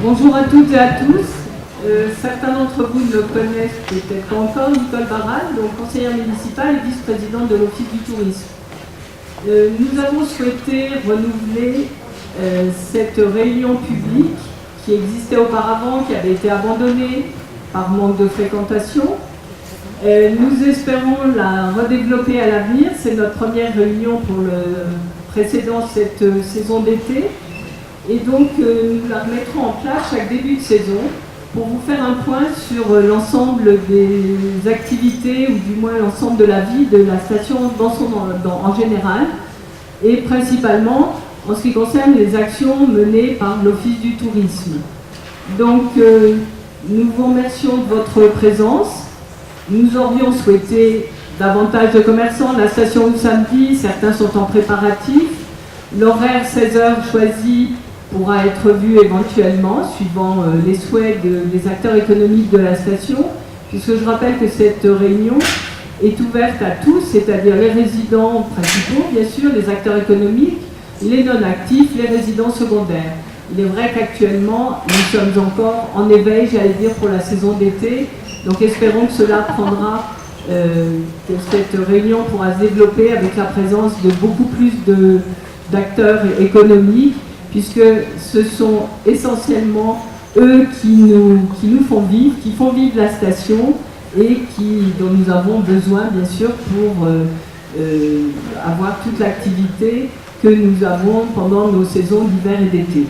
Bonjour à toutes et à tous. Certains d'entre vous ne le connaissent peut-être pas encore, Nicole Barral, donc conseillère municipale et vice-présidente de l'Office du tourisme. Nous avons souhaité renouveler cette réunion publique qui existait auparavant, qui avait été abandonnée par manque de fréquentation. Nous espérons la redévelopper à l'avenir. C'est notre première réunion pour le précédent cette saison d'été. Et donc, nous la remettrons en place chaque début de saison pour vous faire un point sur l'ensemble des activités, ou du moins l'ensemble de la vie de la station en général, et principalement en ce qui concerne les actions menées par l'Office du tourisme. Donc, nous vous remercions de votre présence. Nous aurions souhaité davantage de commerçants. La station ouvre samedi, certains sont en préparatifs. L'horaire 16h choisi pourra être vu éventuellement, suivant les souhaits des acteurs économiques de la station, puisque je rappelle que cette réunion est ouverte à tous, c'est-à-dire les résidents principaux, bien sûr, les acteurs économiques, les non-actifs, les résidents secondaires. Il est vrai qu'actuellement, nous sommes encore en éveil, j'allais dire, pour la saison d'été, donc espérons que cela prendra, que cette réunion pourra se développer avec la présence de beaucoup plus d'acteurs économiques, puisque ce sont essentiellement eux qui nous font vivre, qui font vivre la station et dont nous avons besoin, bien sûr, pour avoir toute l'activité que nous avons pendant nos saisons d'hiver et d'été.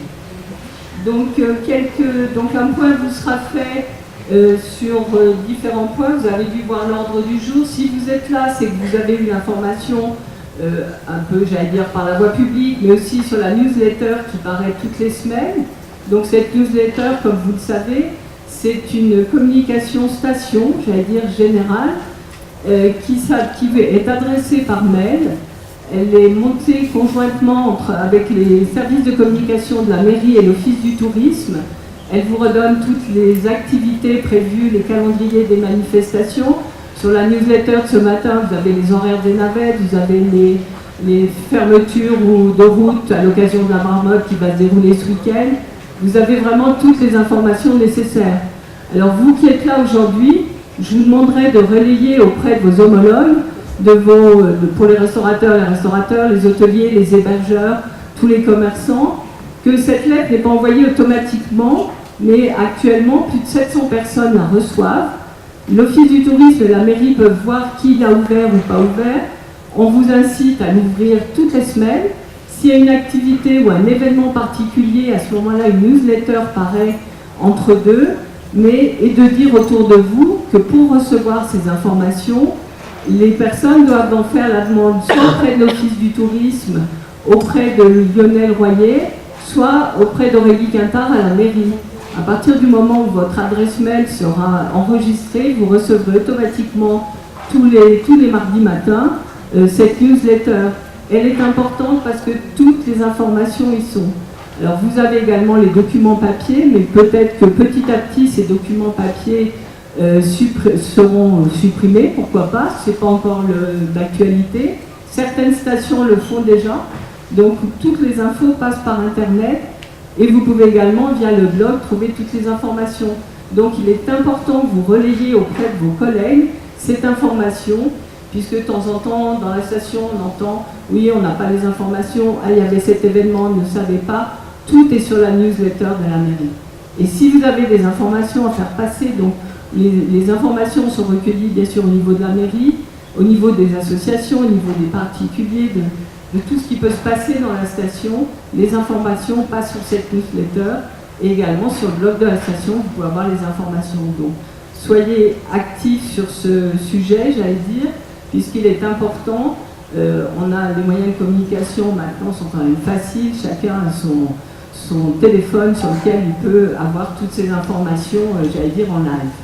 Donc, un point vous sera fait sur différents points. Vous avez dû voir l'ordre du jour. Si vous êtes là, c'est que vous avez eu l'information un peu, j'allais dire, par la voie publique, mais aussi sur la newsletter qui paraît toutes les semaines. Donc cette newsletter, comme vous le savez, c'est une communication station, j'allais dire générale, qui est adressée par mail. Elle est montée conjointement avec les services de communication de la mairie et l'Office du tourisme. Elle vous redonne toutes les activités prévues, les calendriers des manifestations. Sur la newsletter de ce matin, vous avez les horaires des navettes, vous avez les fermetures de route à l'occasion de la marmotte qui va se dérouler ce week-end. Vous avez vraiment toutes les informations nécessaires. Alors vous qui êtes là aujourd'hui, je vous demanderai de relayer auprès de vos homologues, pour les restaurateurs, les hôteliers, les hébergeurs, tous les commerçants, que cette lettre n'est pas envoyée automatiquement, mais actuellement, plus de 700 personnes la reçoivent. L'Office du tourisme et la mairie peuvent voir qui l'a ouvert ou pas ouvert. On vous incite à l'ouvrir toutes les semaines. S'il y a une activité ou un événement particulier, à ce moment-là, une newsletter paraît entre deux, et de dire autour de vous que pour recevoir ces informations, les personnes doivent en faire la demande soit auprès de l'Office du tourisme, auprès de Lionel Royer, soit auprès d'Aurélie Quintard à la mairie. À partir du moment où votre adresse mail sera enregistrée, vous recevrez automatiquement tous les mardis matins cette newsletter. Elle est importante parce que toutes les informations y sont. Alors vous avez également les documents papier, mais peut-être que petit à petit ces documents papier seront supprimés, pourquoi pas, ce n'est pas encore d'actualité. Certaines stations le font déjà, donc toutes les infos passent par Internet. Et vous pouvez également, via le blog, trouver toutes les informations. Donc il est important que vous relayiez auprès de vos collègues cette information, puisque de temps en temps, dans la station, on entend « oui, on n'a pas les informations, ah, il y avait cet événement, on ne savait pas ». Tout est sur la newsletter de la mairie. Et si vous avez des informations à faire passer, donc les informations sont recueillies bien sûr au niveau de la mairie, au niveau des associations, au niveau des particuliers, de tout ce qui peut se passer dans la station. Les informations passent sur cette newsletter et également sur le blog de la station, vous pouvez avoir les informations. Donc, soyez actifs sur ce sujet, j'allais dire, puisqu'il est important. On a les moyens de communication maintenant sont quand même faciles, chacun a son téléphone sur lequel il peut avoir toutes ces informations, j'allais dire, en live.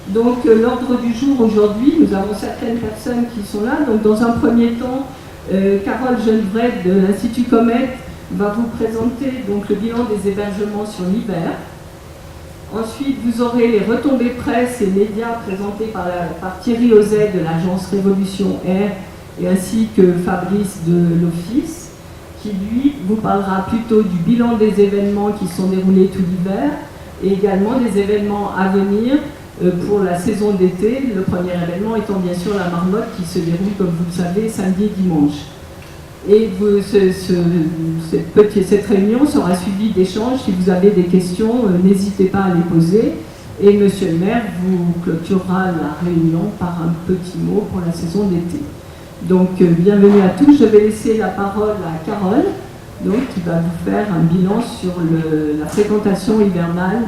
Donc, l'ordre du jour aujourd'hui, nous avons certaines personnes qui sont là. Donc, dans un premier temps, Carole Genevret de l'Institut Comet va vous présenter donc le bilan des hébergements sur l'hiver. Ensuite, vous aurez les retombées presse et médias présentés par Thierry Auzet de l'agence Révolution Air et ainsi que Fabrice de l'Office, qui lui vous parlera plutôt du bilan des événements qui sont déroulés tout l'hiver et également des événements à venir pour la saison d'été. Le premier événement étant bien sûr la marmotte qui se déroule, comme vous le savez, samedi et dimanche. Et cette réunion sera suivie d'échanges. Si vous avez des questions, n'hésitez pas à les poser. Et Monsieur le maire vous clôturera la réunion par un petit mot pour la saison d'été. Donc, bienvenue à tous. Je vais laisser la parole à Carole, donc, qui va vous faire un bilan sur la fréquentation hivernale,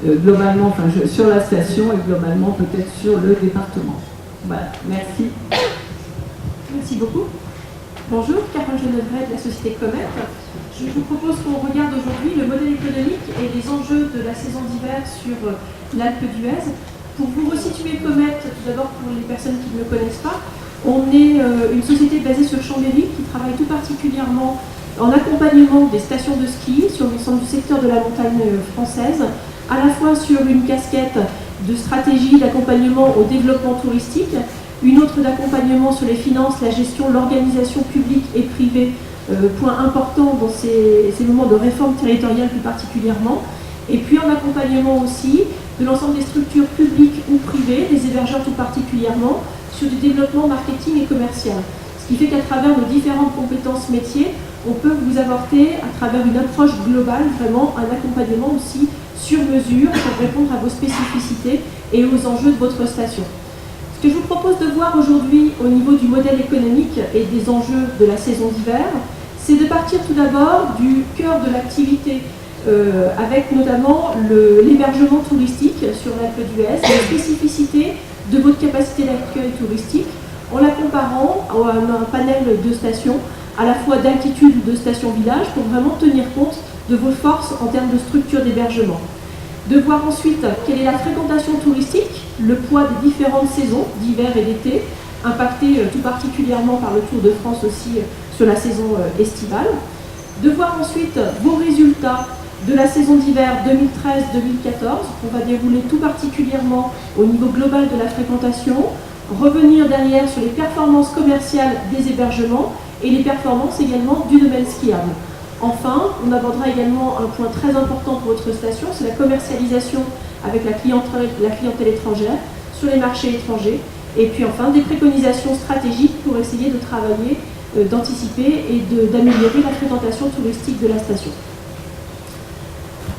globalement, enfin, sur la station et globalement peut-être sur le département. Voilà, merci. Merci beaucoup. Bonjour, Carole Genevret de la société Comet. Je vous propose qu'on regarde aujourd'hui le modèle économique et les enjeux de la saison d'hiver sur l'Alpe d'Huez. Pour vous resituer Comet, tout d'abord pour les personnes qui ne me connaissent pas, on est une société basée sur Chambéry qui travaille tout particulièrement en accompagnement des stations de ski sur l'ensemble du secteur de la montagne française, à la fois sur une casquette de stratégie d'accompagnement au développement touristique, une autre d'accompagnement sur les finances, la gestion, l'organisation publique et privée, point important dans ces moments de réforme territoriale plus particulièrement, et puis en accompagnement aussi de l'ensemble des structures publiques ou privées, des hébergeurs tout particulièrement, sur du développement marketing et commercial. Ce qui fait qu'à travers nos différentes compétences métiers, on peut vous apporter, à travers une approche globale, vraiment un accompagnement aussi sur mesure pour répondre à vos spécificités et aux enjeux de votre station. Ce que je vous propose de voir aujourd'hui au niveau du modèle économique et des enjeux de la saison d'hiver, c'est de partir tout d'abord du cœur de l'activité avec notamment l'hébergement touristique sur l'Alpe d'Huez, les spécificités de votre capacité d'accueil touristique en la comparant à un panel de stations, à la fois d'altitude ou de stations village, pour vraiment tenir compte de vos forces en termes de structure d'hébergement. De voir ensuite quelle est la fréquentation touristique, le poids des différentes saisons d'hiver et d'été, impactées tout particulièrement par le Tour de France aussi sur la saison estivale. De voir ensuite vos résultats de la saison d'hiver 2013-2014, qu'on va dérouler tout particulièrement au niveau global de la fréquentation, revenir derrière sur les performances commerciales des hébergements et les performances également du domaine skiable. Enfin, on abordera également un point très important pour votre station, c'est la commercialisation avec la clientèle étrangère sur les marchés étrangers. Et puis enfin, des préconisations stratégiques pour essayer de travailler, d'anticiper et d'améliorer la fréquentation touristique de la station.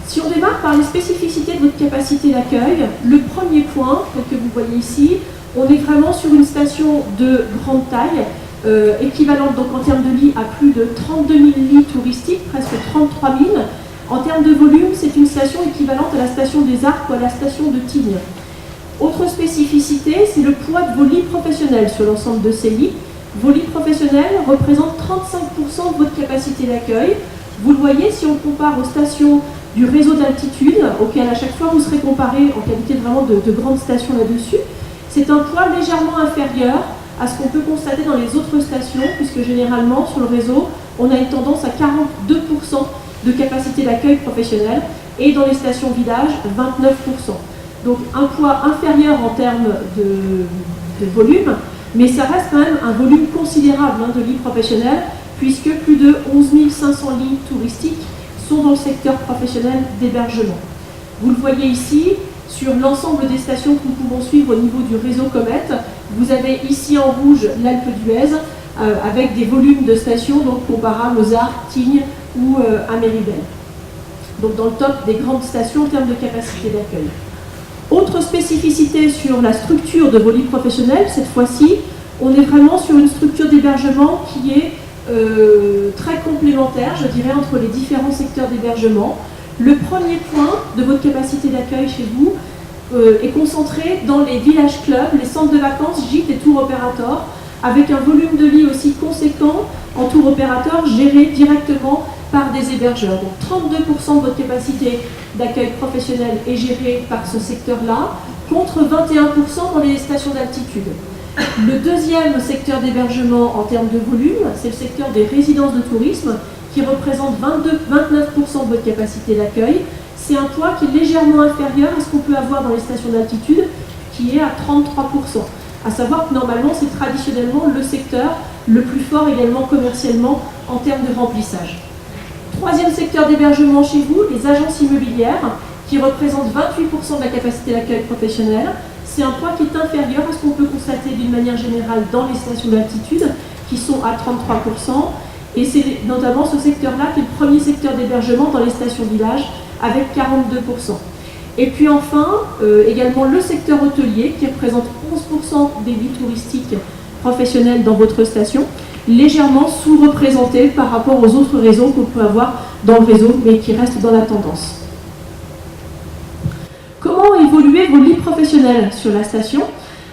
Si on démarre par les spécificités de votre capacité d'accueil, le premier point, tel que vous voyez ici, on est vraiment sur une station de grande taille, équivalente donc en termes de lits à plus de 32 000 lits touristiques, presque 33 000. En termes de volume, c'est une station équivalente à la station des Arcs ou à la station de Tignes. Autre spécificité, c'est le poids de vos lits professionnels sur l'ensemble de ces lits. Vos lits professionnels représentent 35% de votre capacité d'accueil. Vous le voyez, si on compare aux stations du réseau d'altitude, auquel à chaque fois vous serez comparé en qualité vraiment de grandes stations là-dessus, c'est un poids légèrement inférieur à ce qu'on peut constater dans les autres stations, puisque généralement sur le réseau, on a une tendance à 42% de capacité d'accueil professionnel, et dans les stations village, 29%. Donc un poids inférieur en termes de volume, mais ça reste quand même un volume considérable de lits professionnels, puisque plus de 11 500 lits touristiques sont dans le secteur professionnel d'hébergement. Vous le voyez ici, sur l'ensemble des stations que nous pouvons suivre au niveau du réseau Comet, vous avez ici en rouge l'Alpe d'Huez, avec des volumes de stations donc comparables aux Arcs, Tignes ou à Méribel. Donc dans le top des grandes stations en termes de capacité d'accueil. Autre spécificité sur la structure de vos lits professionnels, cette fois-ci, on est vraiment sur une structure d'hébergement qui est très complémentaire, je dirais, entre les différents secteurs d'hébergement. Le premier point de votre capacité d'accueil chez vous est concentré dans les villages clubs, les centres de vacances, gîtes et tours opérateurs, avec un volume de lits aussi conséquent en tour opérateur géré directement par des hébergeurs. Donc 32% de votre capacité d'accueil professionnel est gérée par ce secteur-là, contre 21% dans les stations d'altitude. Le deuxième secteur d'hébergement en termes de volume, c'est le secteur des résidences de tourisme, qui représente 29% de votre capacité d'accueil. C'est un poids qui est légèrement inférieur à ce qu'on peut avoir dans les stations d'altitude, qui est à 33%. À savoir que normalement, c'est traditionnellement le secteur le plus fort également commercialement en termes de remplissage. Troisième secteur d'hébergement chez vous, les agences immobilières, qui représentent 28% de la capacité d'accueil professionnel. C'est un poids qui est inférieur à ce qu'on peut constater d'une manière générale dans les stations d'altitude, qui sont à 33%. Et c'est notamment ce secteur-là qui est le premier secteur d'hébergement dans les stations-villages, avec 42%. Et puis enfin, également le secteur hôtelier, qui représente 11% des lits touristiques professionnels dans votre station, légèrement sous-représenté par rapport aux autres réseaux qu'on peut avoir dans le réseau, mais qui restent dans la tendance. Comment ont évolué vos lits professionnels sur la station?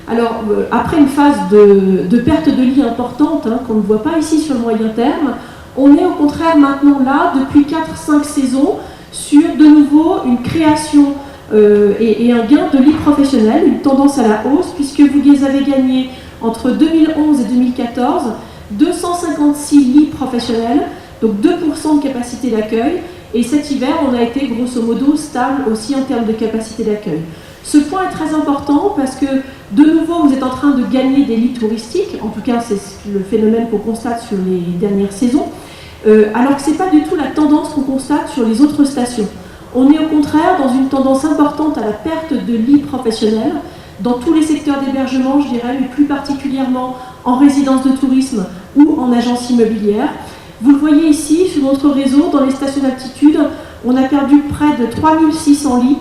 Alors, après une phase de perte de lits importante, qu'on ne voit pas ici sur le moyen terme, on est au contraire maintenant là, depuis 4-5 saisons, sur de nouveau une création et un gain de lits professionnels, une tendance à la hausse, puisque vous les avez gagnés entre 2011 et 2014, 256 lits professionnels, donc 2% de capacité d'accueil, et cet hiver, on a été grosso modo stable aussi en termes de capacité d'accueil. Ce point est très important parce que, de nouveau, vous êtes en train de gagner des lits touristiques, en tout cas c'est le phénomène qu'on constate sur les dernières saisons, alors que ce n'est pas du tout la tendance qu'on constate sur les autres stations. On est au contraire dans une tendance importante à la perte de lits professionnels, dans tous les secteurs d'hébergement, je dirais, mais plus particulièrement en résidence de tourisme ou en agence immobilière. Vous le voyez ici, sur notre réseau, dans les stations d'altitude, on a perdu près de 3600 lits,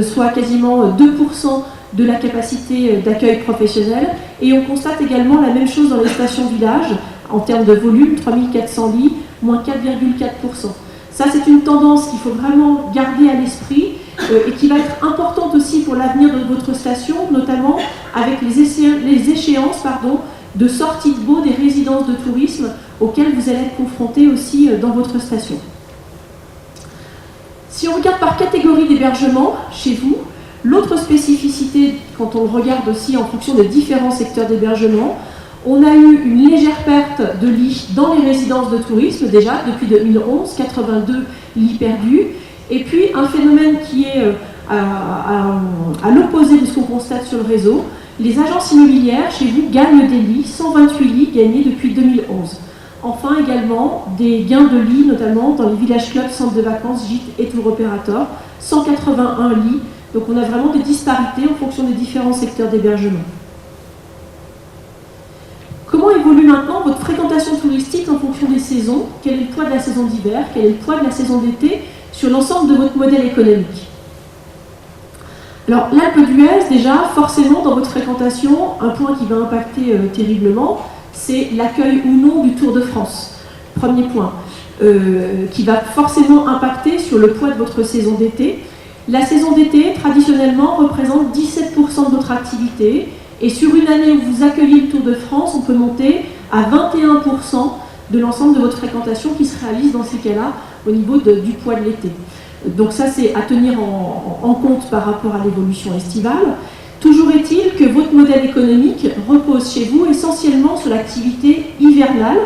soit quasiment 2% de la capacité d'accueil professionnel. Et on constate également la même chose dans les stations villages, en termes de volume, 3400 lits, moins 4,4%. Ça, c'est une tendance qu'il faut vraiment garder à l'esprit et qui va être importante aussi pour l'avenir de votre station, notamment avec les échéances de sortie de baux des résidences de tourisme auxquelles vous allez être confrontés aussi dans votre station. Si on regarde par catégorie d'hébergement chez vous, l'autre spécificité, quand on le regarde aussi en fonction des différents secteurs d'hébergement, on a eu une légère perte de lits dans les résidences de tourisme, déjà depuis 2011, 82 lits perdus, et puis un phénomène qui est à l'opposé de ce qu'on constate sur le réseau. Les agences immobilières, chez vous, gagnent des lits, 128 lits gagnés depuis 2011. Enfin, également, des gains de lits, notamment dans les villages clubs, centres de vacances, gîtes et tour opérateurs, 181 lits. Donc on a vraiment des disparités en fonction des différents secteurs d'hébergement. Comment évolue maintenant votre fréquentation touristique en fonction des saisons? Quel est le poids de la saison d'hiver? Quel est le poids de la saison d'été sur l'ensemble de votre modèle économique? Alors, l'Alpe d'Huez, déjà, forcément, dans votre fréquentation, un point qui va impacter terriblement, c'est l'accueil ou non du Tour de France. Premier point, qui va forcément impacter sur le poids de votre saison d'été. La saison d'été, traditionnellement, représente 17% de votre activité. Et sur une année où vous accueillez le Tour de France, on peut monter à 21% de l'ensemble de votre fréquentation qui se réalise dans ces cas-là au niveau du poids de l'été. Donc ça, c'est à tenir en compte par rapport à l'évolution estivale. Toujours est-il que votre modèle économique repose chez vous essentiellement sur l'activité hivernale,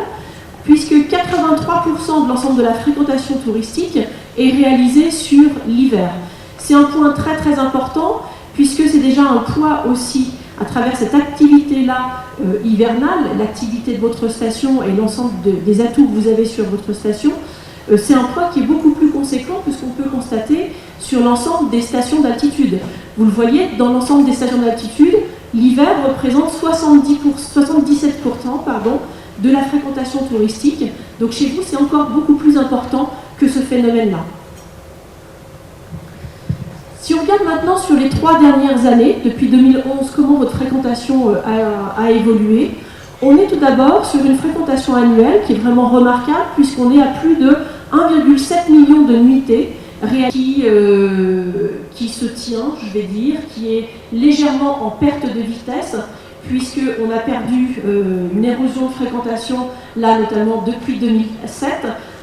puisque 83% de l'ensemble de la fréquentation touristique est réalisée sur l'hiver. C'est un point très très important, puisque c'est déjà un poids aussi à travers cette activité-là hivernale, l'activité de votre station et l'ensemble des atouts que vous avez sur votre station, c'est un poids qui est beaucoup plus conséquent que ce qu'on peut constater sur l'ensemble des stations d'altitude. Vous le voyez, dans l'ensemble des stations d'altitude, l'hiver représente 77% de la fréquentation touristique. Donc chez vous, c'est encore beaucoup plus important que ce phénomène-là. Si on regarde maintenant sur les 3 dernières années, depuis 2011, comment votre fréquentation a évolué, on est tout d'abord sur une fréquentation annuelle qui est vraiment remarquable puisqu'on est à plus de 1,7 million de nuitées qui se tient, je vais dire, qui est légèrement en perte de vitesse puisqu'on a perdu une érosion de fréquentation, là notamment depuis 2007,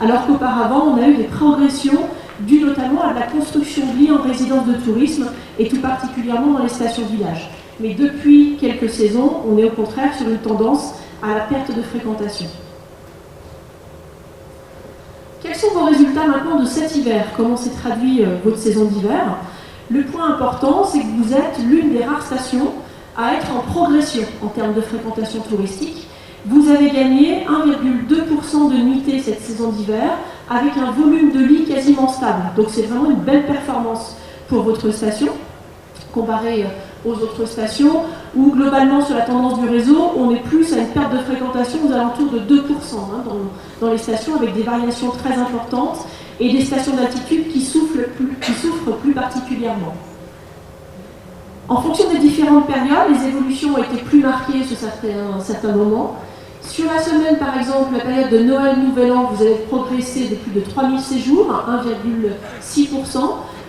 alors qu'auparavant on a eu des progressions dues notamment à la construction de lits en résidence de tourisme et tout particulièrement dans les stations villages. Mais depuis quelques saisons, on est au contraire sur une tendance à la perte de fréquentation. Quels sont vos résultats maintenant de cet hiver? Comment s'est traduit votre saison d'hiver? Le point important, c'est que vous êtes l'une des rares stations à être en progression en termes de fréquentation touristique. Vous avez gagné 1,2% de nuitées cette saison d'hiver avec un volume de lits quasiment stable. Donc c'est vraiment une belle performance pour votre station, comparé aux autres stations, où globalement sur la tendance du réseau, on est plus à une perte de fréquentation aux alentours de 2% dans les stations, avec des variations très importantes et des stations d'altitude qui souffrent plus particulièrement. En fonction des différentes périodes, les évolutions ont été plus marquées sur certains moments. Sur la semaine, par exemple, la période de Noël-Nouvel An, vous avez progressé de plus de 3000 séjours, 1,6%,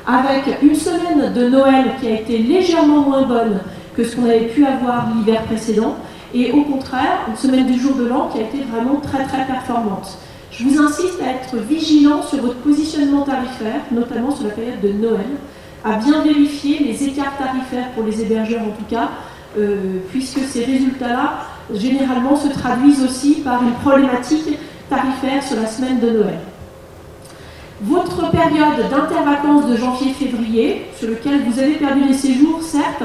avec une semaine de Noël qui a été légèrement moins bonne que ce qu'on avait pu avoir l'hiver précédent, et au contraire, une semaine du jour de l'an qui a été vraiment très très performante. Je vous insiste à être vigilant sur votre positionnement tarifaire, notamment sur la période de Noël, à bien vérifier les écarts tarifaires pour les hébergeurs en tout cas, puisque ces résultats-là, généralement, se traduisent aussi par une problématique tarifaire sur la semaine de Noël. Votre période d'intervacances de janvier-février, sur laquelle vous avez perdu des séjours, certes,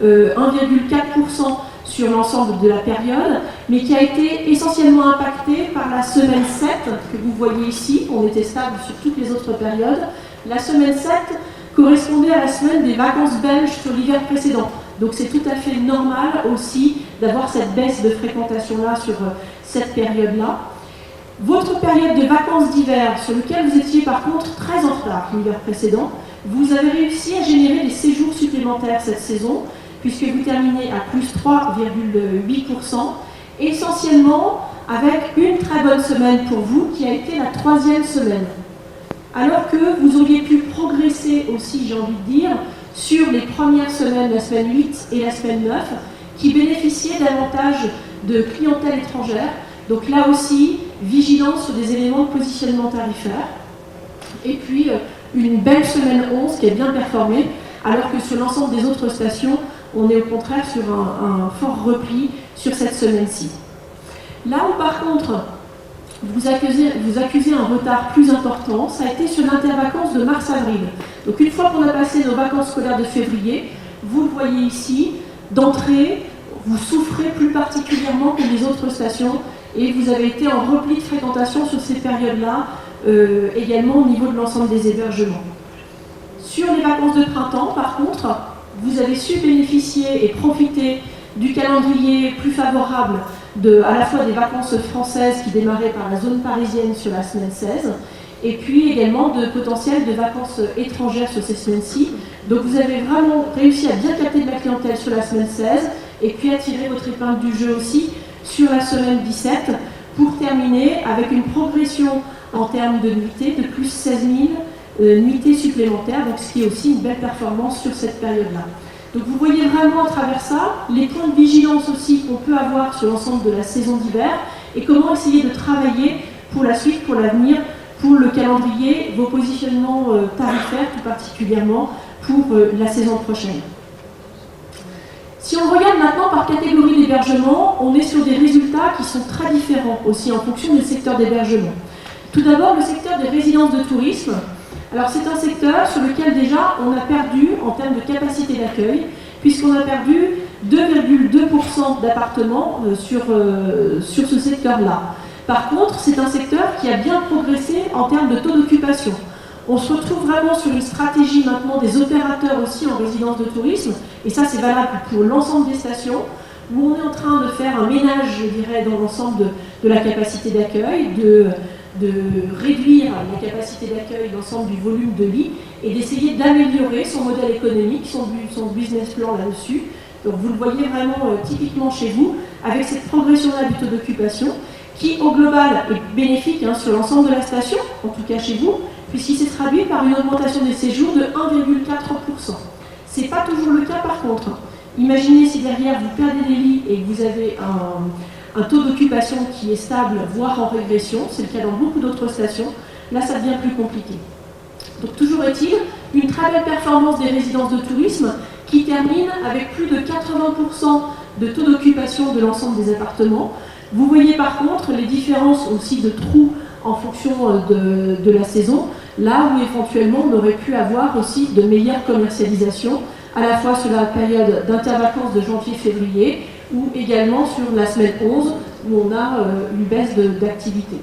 1,4% sur l'ensemble de la période, mais qui a été essentiellement impactée par la semaine 7, que vous voyez ici. On était stable sur toutes les autres périodes. La semaine 7 correspondait à la semaine des vacances belges sur l'hiver précédent. Donc c'est tout à fait normal aussi d'avoir cette baisse de fréquentation-là sur cette période-là. Votre période de vacances d'hiver, sur laquelle vous étiez par contre très en retard l'hiver précédent, vous avez réussi à générer des séjours supplémentaires cette saison, puisque vous terminez à plus 3,8%, essentiellement avec une très bonne semaine pour vous, qui a été la 3e semaine. Alors que vous auriez pu progresser aussi, j'ai envie de dire, sur les premières semaines, la semaine 8 et la semaine 9, qui bénéficiaient davantage de clientèle étrangère. Donc là aussi, vigilance sur des éléments de positionnement tarifaire. Et puis, une belle semaine 11 qui est bien performée, alors que sur l'ensemble des autres stations, on est au contraire sur un fort repli sur cette semaine-ci. Là où par contre, vous accusez un retard plus important, ça a été sur l'intervacances de mars-avril. Donc une fois qu'on a passé nos vacances scolaires de février, vous le voyez ici, d'entrée, vous souffrez plus particulièrement que les autres stations et vous avez été en repli de fréquentation sur ces périodes-là, également au niveau de l'ensemble des hébergements. Sur les vacances de printemps, par contre, vous avez su bénéficier et profiter du calendrier plus favorable à la fois des vacances françaises qui démarraient par la zone parisienne sur la semaine 16 et puis également de potentiel de vacances étrangères sur ces semaines-ci. Donc vous avez vraiment réussi à bien capter de la clientèle sur la semaine 16 et puis à tirer votre épingle du jeu aussi sur la semaine 17 pour terminer avec une progression en termes de nuitées de plus 16 000 nuitées supplémentaires, donc ce qui est aussi une belle performance sur cette période-là. Donc vous voyez vraiment à travers ça les points de vigilance aussi qu'on peut avoir sur l'ensemble de la saison d'hiver et comment essayer de travailler pour la suite, pour l'avenir, pour le calendrier, vos positionnements tarifaires tout particulièrement pour la saison prochaine. Si on regarde maintenant par catégorie d'hébergement, on est sur des résultats qui sont très différents aussi en fonction du secteur d'hébergement. Tout d'abord, le secteur des résidences de tourisme. Alors c'est un secteur sur lequel déjà on a perdu en termes de capacité d'accueil, puisqu'on a perdu 2,2% d'appartements sur ce secteur-là. Par contre, c'est un secteur qui a bien progressé en termes de taux d'occupation. On se retrouve vraiment sur une stratégie maintenant des opérateurs aussi en résidence de tourisme, et ça c'est valable pour l'ensemble des stations, où on est en train de faire un ménage, je dirais, dans l'ensemble de la capacité d'accueil, de réduire la capacité d'accueil, l'ensemble du volume de lits, et d'essayer d'améliorer son modèle économique, son business plan là-dessus. Donc vous le voyez vraiment typiquement chez vous, avec cette progression-là du taux d'occupation, qui au global est bénéfique sur l'ensemble de la station, en tout cas chez vous, puisqu'il s'est traduit par une augmentation des séjours de 1,4%. Ce n'est pas toujours le cas par contre. Imaginez si derrière vous perdez des lits et que vous avez un taux d'occupation qui est stable, voire en régression, c'est le cas dans beaucoup d'autres stations, là ça devient plus compliqué. Donc toujours est-il, une très belle performance des résidences de tourisme qui termine avec plus de 80% de taux d'occupation de l'ensemble des appartements. Vous voyez par contre les différences aussi de trous en fonction de la saison, là où éventuellement on aurait pu avoir aussi de meilleures commercialisations, à la fois sur la période d'intervacances de janvier-février, ou également sur la semaine 11, où on a une baisse d'activité.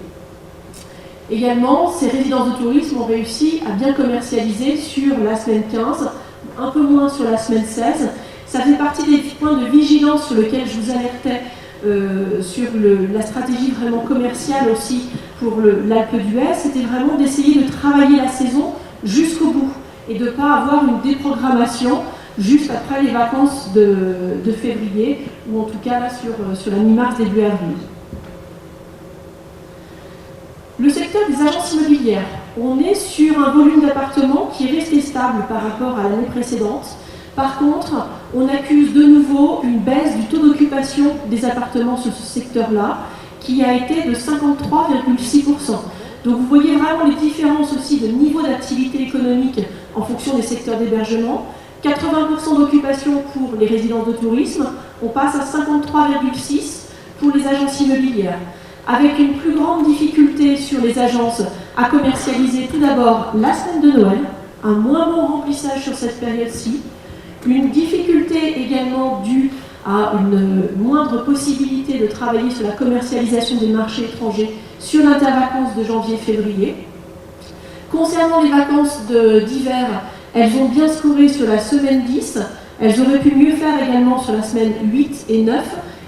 Également, ces résidences de tourisme ont réussi à bien commercialiser sur la semaine 15, un peu moins sur la semaine 16. Ça fait partie des points de vigilance sur lesquels je vous alertais sur la stratégie vraiment commerciale aussi pour l'Alpe d'Huez. C'était vraiment d'essayer de travailler la saison jusqu'au bout et de ne pas avoir une déprogrammation juste après les vacances de février, ou en tout cas là sur la mi-mars, début avril. Le secteur des agences immobilières, on est sur un volume d'appartements qui est resté stable par rapport à l'année précédente. Par contre, on accuse de nouveau une baisse du taux d'occupation des appartements sur ce secteur-là, qui a été de 53,6%. Donc vous voyez vraiment les différences aussi de niveau d'activité économique en fonction des secteurs d'hébergement. 80% d'occupation pour les résidences de tourisme, on passe à 53,6% pour les agences immobilières, avec une plus grande difficulté sur les agences à commercialiser tout d'abord la semaine de Noël, un moins bon remplissage sur cette période-ci, une difficulté également due à une moindre possibilité de travailler sur la commercialisation des marchés étrangers sur l'intervacances de janvier-février. Concernant les vacances d'hiver, elles ont bien scoré sur la semaine 10, elles auraient pu mieux faire également sur la semaine 8 et 9,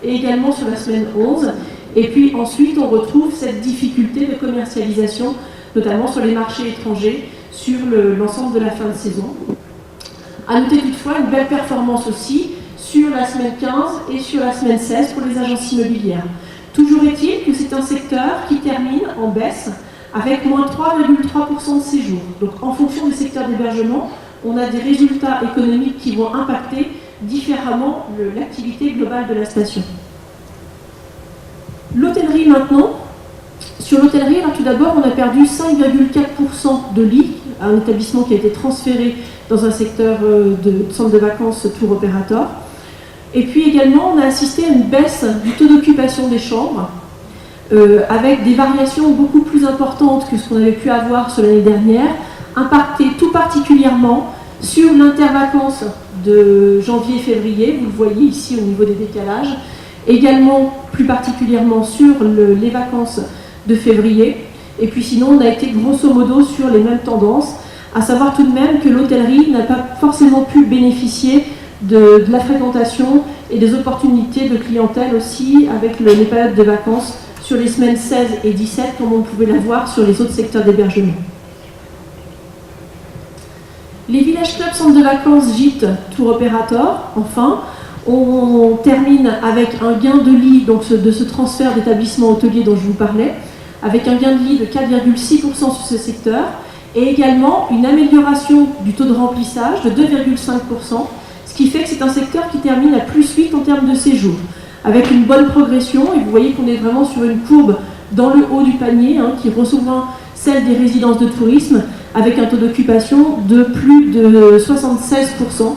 et également sur la semaine 11. Et puis ensuite, on retrouve cette difficulté de commercialisation, notamment sur les marchés étrangers, sur l'ensemble de la fin de saison. À noter toutefois une belle performance aussi sur la semaine 15 et sur la semaine 16 pour les agences immobilières. Toujours est-il que c'est un secteur qui termine en baisse avec moins 3,3% de séjours. Donc en fonction des secteurs d'hébergement, on a des résultats économiques qui vont impacter différemment l'activité globale de la station. L'hôtellerie maintenant. Sur l'hôtellerie, tout d'abord, on a perdu 5,4% de lits, un établissement qui a été transféré dans un secteur de centre de vacances tour opérateur. Et puis également, on a assisté à une baisse du taux d'occupation des chambres, avec des variations beaucoup plus importantes que ce qu'on avait pu avoir sur l'année dernière, impactées tout particulièrement sur l'intervacances de janvier-février, vous le voyez ici au niveau des décalages, également plus particulièrement sur les vacances de février, et puis sinon on a été grosso modo sur les mêmes tendances, à savoir tout de même que l'hôtellerie n'a pas forcément pu bénéficier de la fréquentation et des opportunités de clientèle aussi avec les périodes de vacances sur les semaines 16 et 17 comme on pouvait l'avoir sur les autres secteurs d'hébergement. Les villages clubs centres de vacances gîtes tour opérateur, enfin, on termine avec un gain de lit donc de ce transfert d'établissement hôtelier dont je vous parlais, avec un gain de lit de 4,6% sur ce secteur, et également une amélioration du taux de remplissage de 2,5%, ce qui fait que c'est un secteur qui termine à plus 8 en termes de séjour, avec une bonne progression, et vous voyez qu'on est vraiment sur une courbe dans le haut du panier, qui rejoint celle des résidences de tourisme, avec un taux d'occupation de plus de 76%,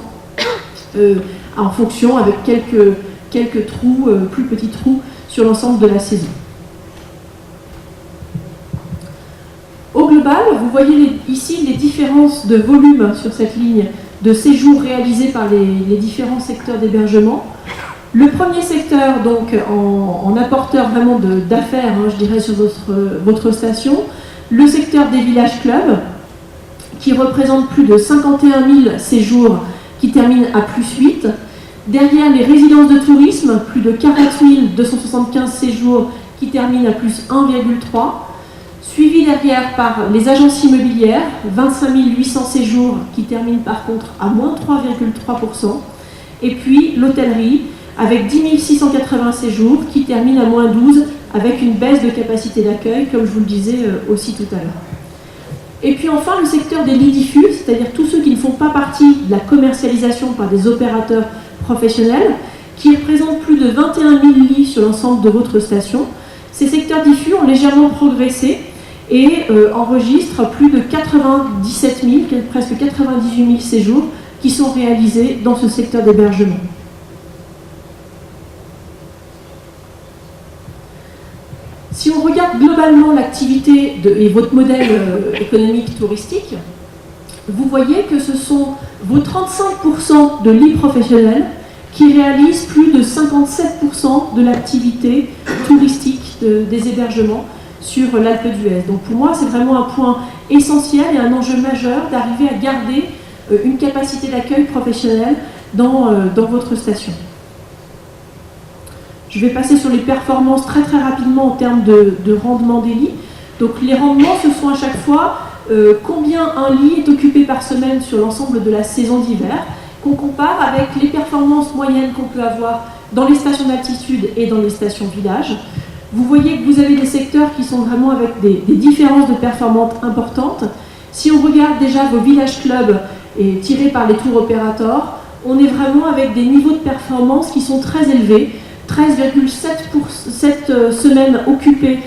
en fonction, avec quelques trous, plus petits trous, sur l'ensemble de la saison. Au global, vous voyez ici les différences de volume sur cette ligne de séjours réalisés par les différents secteurs d'hébergement. Le premier secteur, donc en apporteur vraiment d'affaires, je dirais, sur votre station, le secteur des villages clubs, qui représente plus de 51 000 séjours, qui termine à plus 8. Derrière, les résidences de tourisme, plus de 40 275 séjours, qui terminent à plus 1,3. Suivi derrière par les agences immobilières, 25 800 séjours, qui terminent par contre à moins 3,3%. Et puis l'hôtellerie, avec 10 680 séjours, qui termine à moins 12, avec une baisse de capacité d'accueil, comme je vous le disais aussi tout à l'heure. Et puis enfin, le secteur des lits diffus, c'est-à-dire tous ceux qui ne font pas partie de la commercialisation par des opérateurs professionnels, qui représentent plus de 21 000 lits sur l'ensemble de votre station. Ces secteurs diffus ont légèrement progressé et enregistrent plus de 97 000, presque 98 000 séjours qui sont réalisés dans ce secteur d'hébergement. Si on regarde globalement l'activité et votre modèle économique touristique, vous voyez que ce sont vos 35% de lits professionnels qui réalisent plus de 57% de l'activité touristique des hébergements sur l'Alpe d'Huez. Donc pour moi, c'est vraiment un point essentiel et un enjeu majeur d'arriver à garder une capacité d'accueil professionnelle dans votre station. Je vais passer sur les performances très rapidement en termes de rendement des lits. Donc les rendements, ce sont à chaque fois combien un lit est occupé par semaine sur l'ensemble de la saison d'hiver, qu'on compare avec les performances moyennes qu'on peut avoir dans les stations d'altitude et dans les stations villages. Vous voyez que vous avez des secteurs qui sont vraiment avec des différences de performance importantes. Si on regarde déjà vos villages clubs et tirés par les tours opérateurs, on est vraiment avec des niveaux de performance qui sont très élevés. 13,7 semaines occupées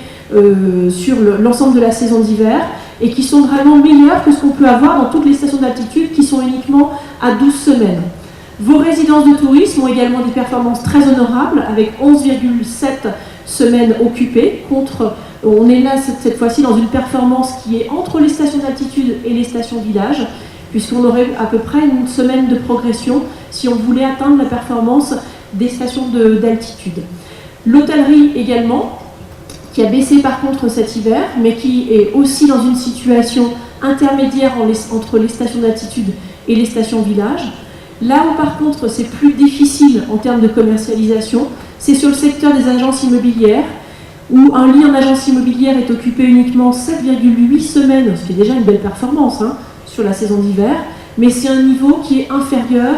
sur l'ensemble de la saison d'hiver et qui sont vraiment meilleurs que ce qu'on peut avoir dans toutes les stations d'altitude qui sont uniquement à 12 semaines. Vos résidences de tourisme ont également des performances très honorables avec 11,7 semaines occupées contre, on est là cette fois-ci dans une performance qui est entre les stations d'altitude et les stations village, puisqu'on aurait à peu près une semaine de progression si on voulait atteindre la performance des stations d'altitude. L'hôtellerie également, qui a baissé par contre cet hiver, mais qui est aussi dans une situation intermédiaire entre les stations d'altitude et les stations village. Là où par contre c'est plus difficile en termes de commercialisation, c'est sur le secteur des agences immobilières, où un lit en agence immobilière est occupé uniquement 7,8 semaines, ce qui est déjà une belle performance sur la saison d'hiver, mais c'est un niveau qui est inférieur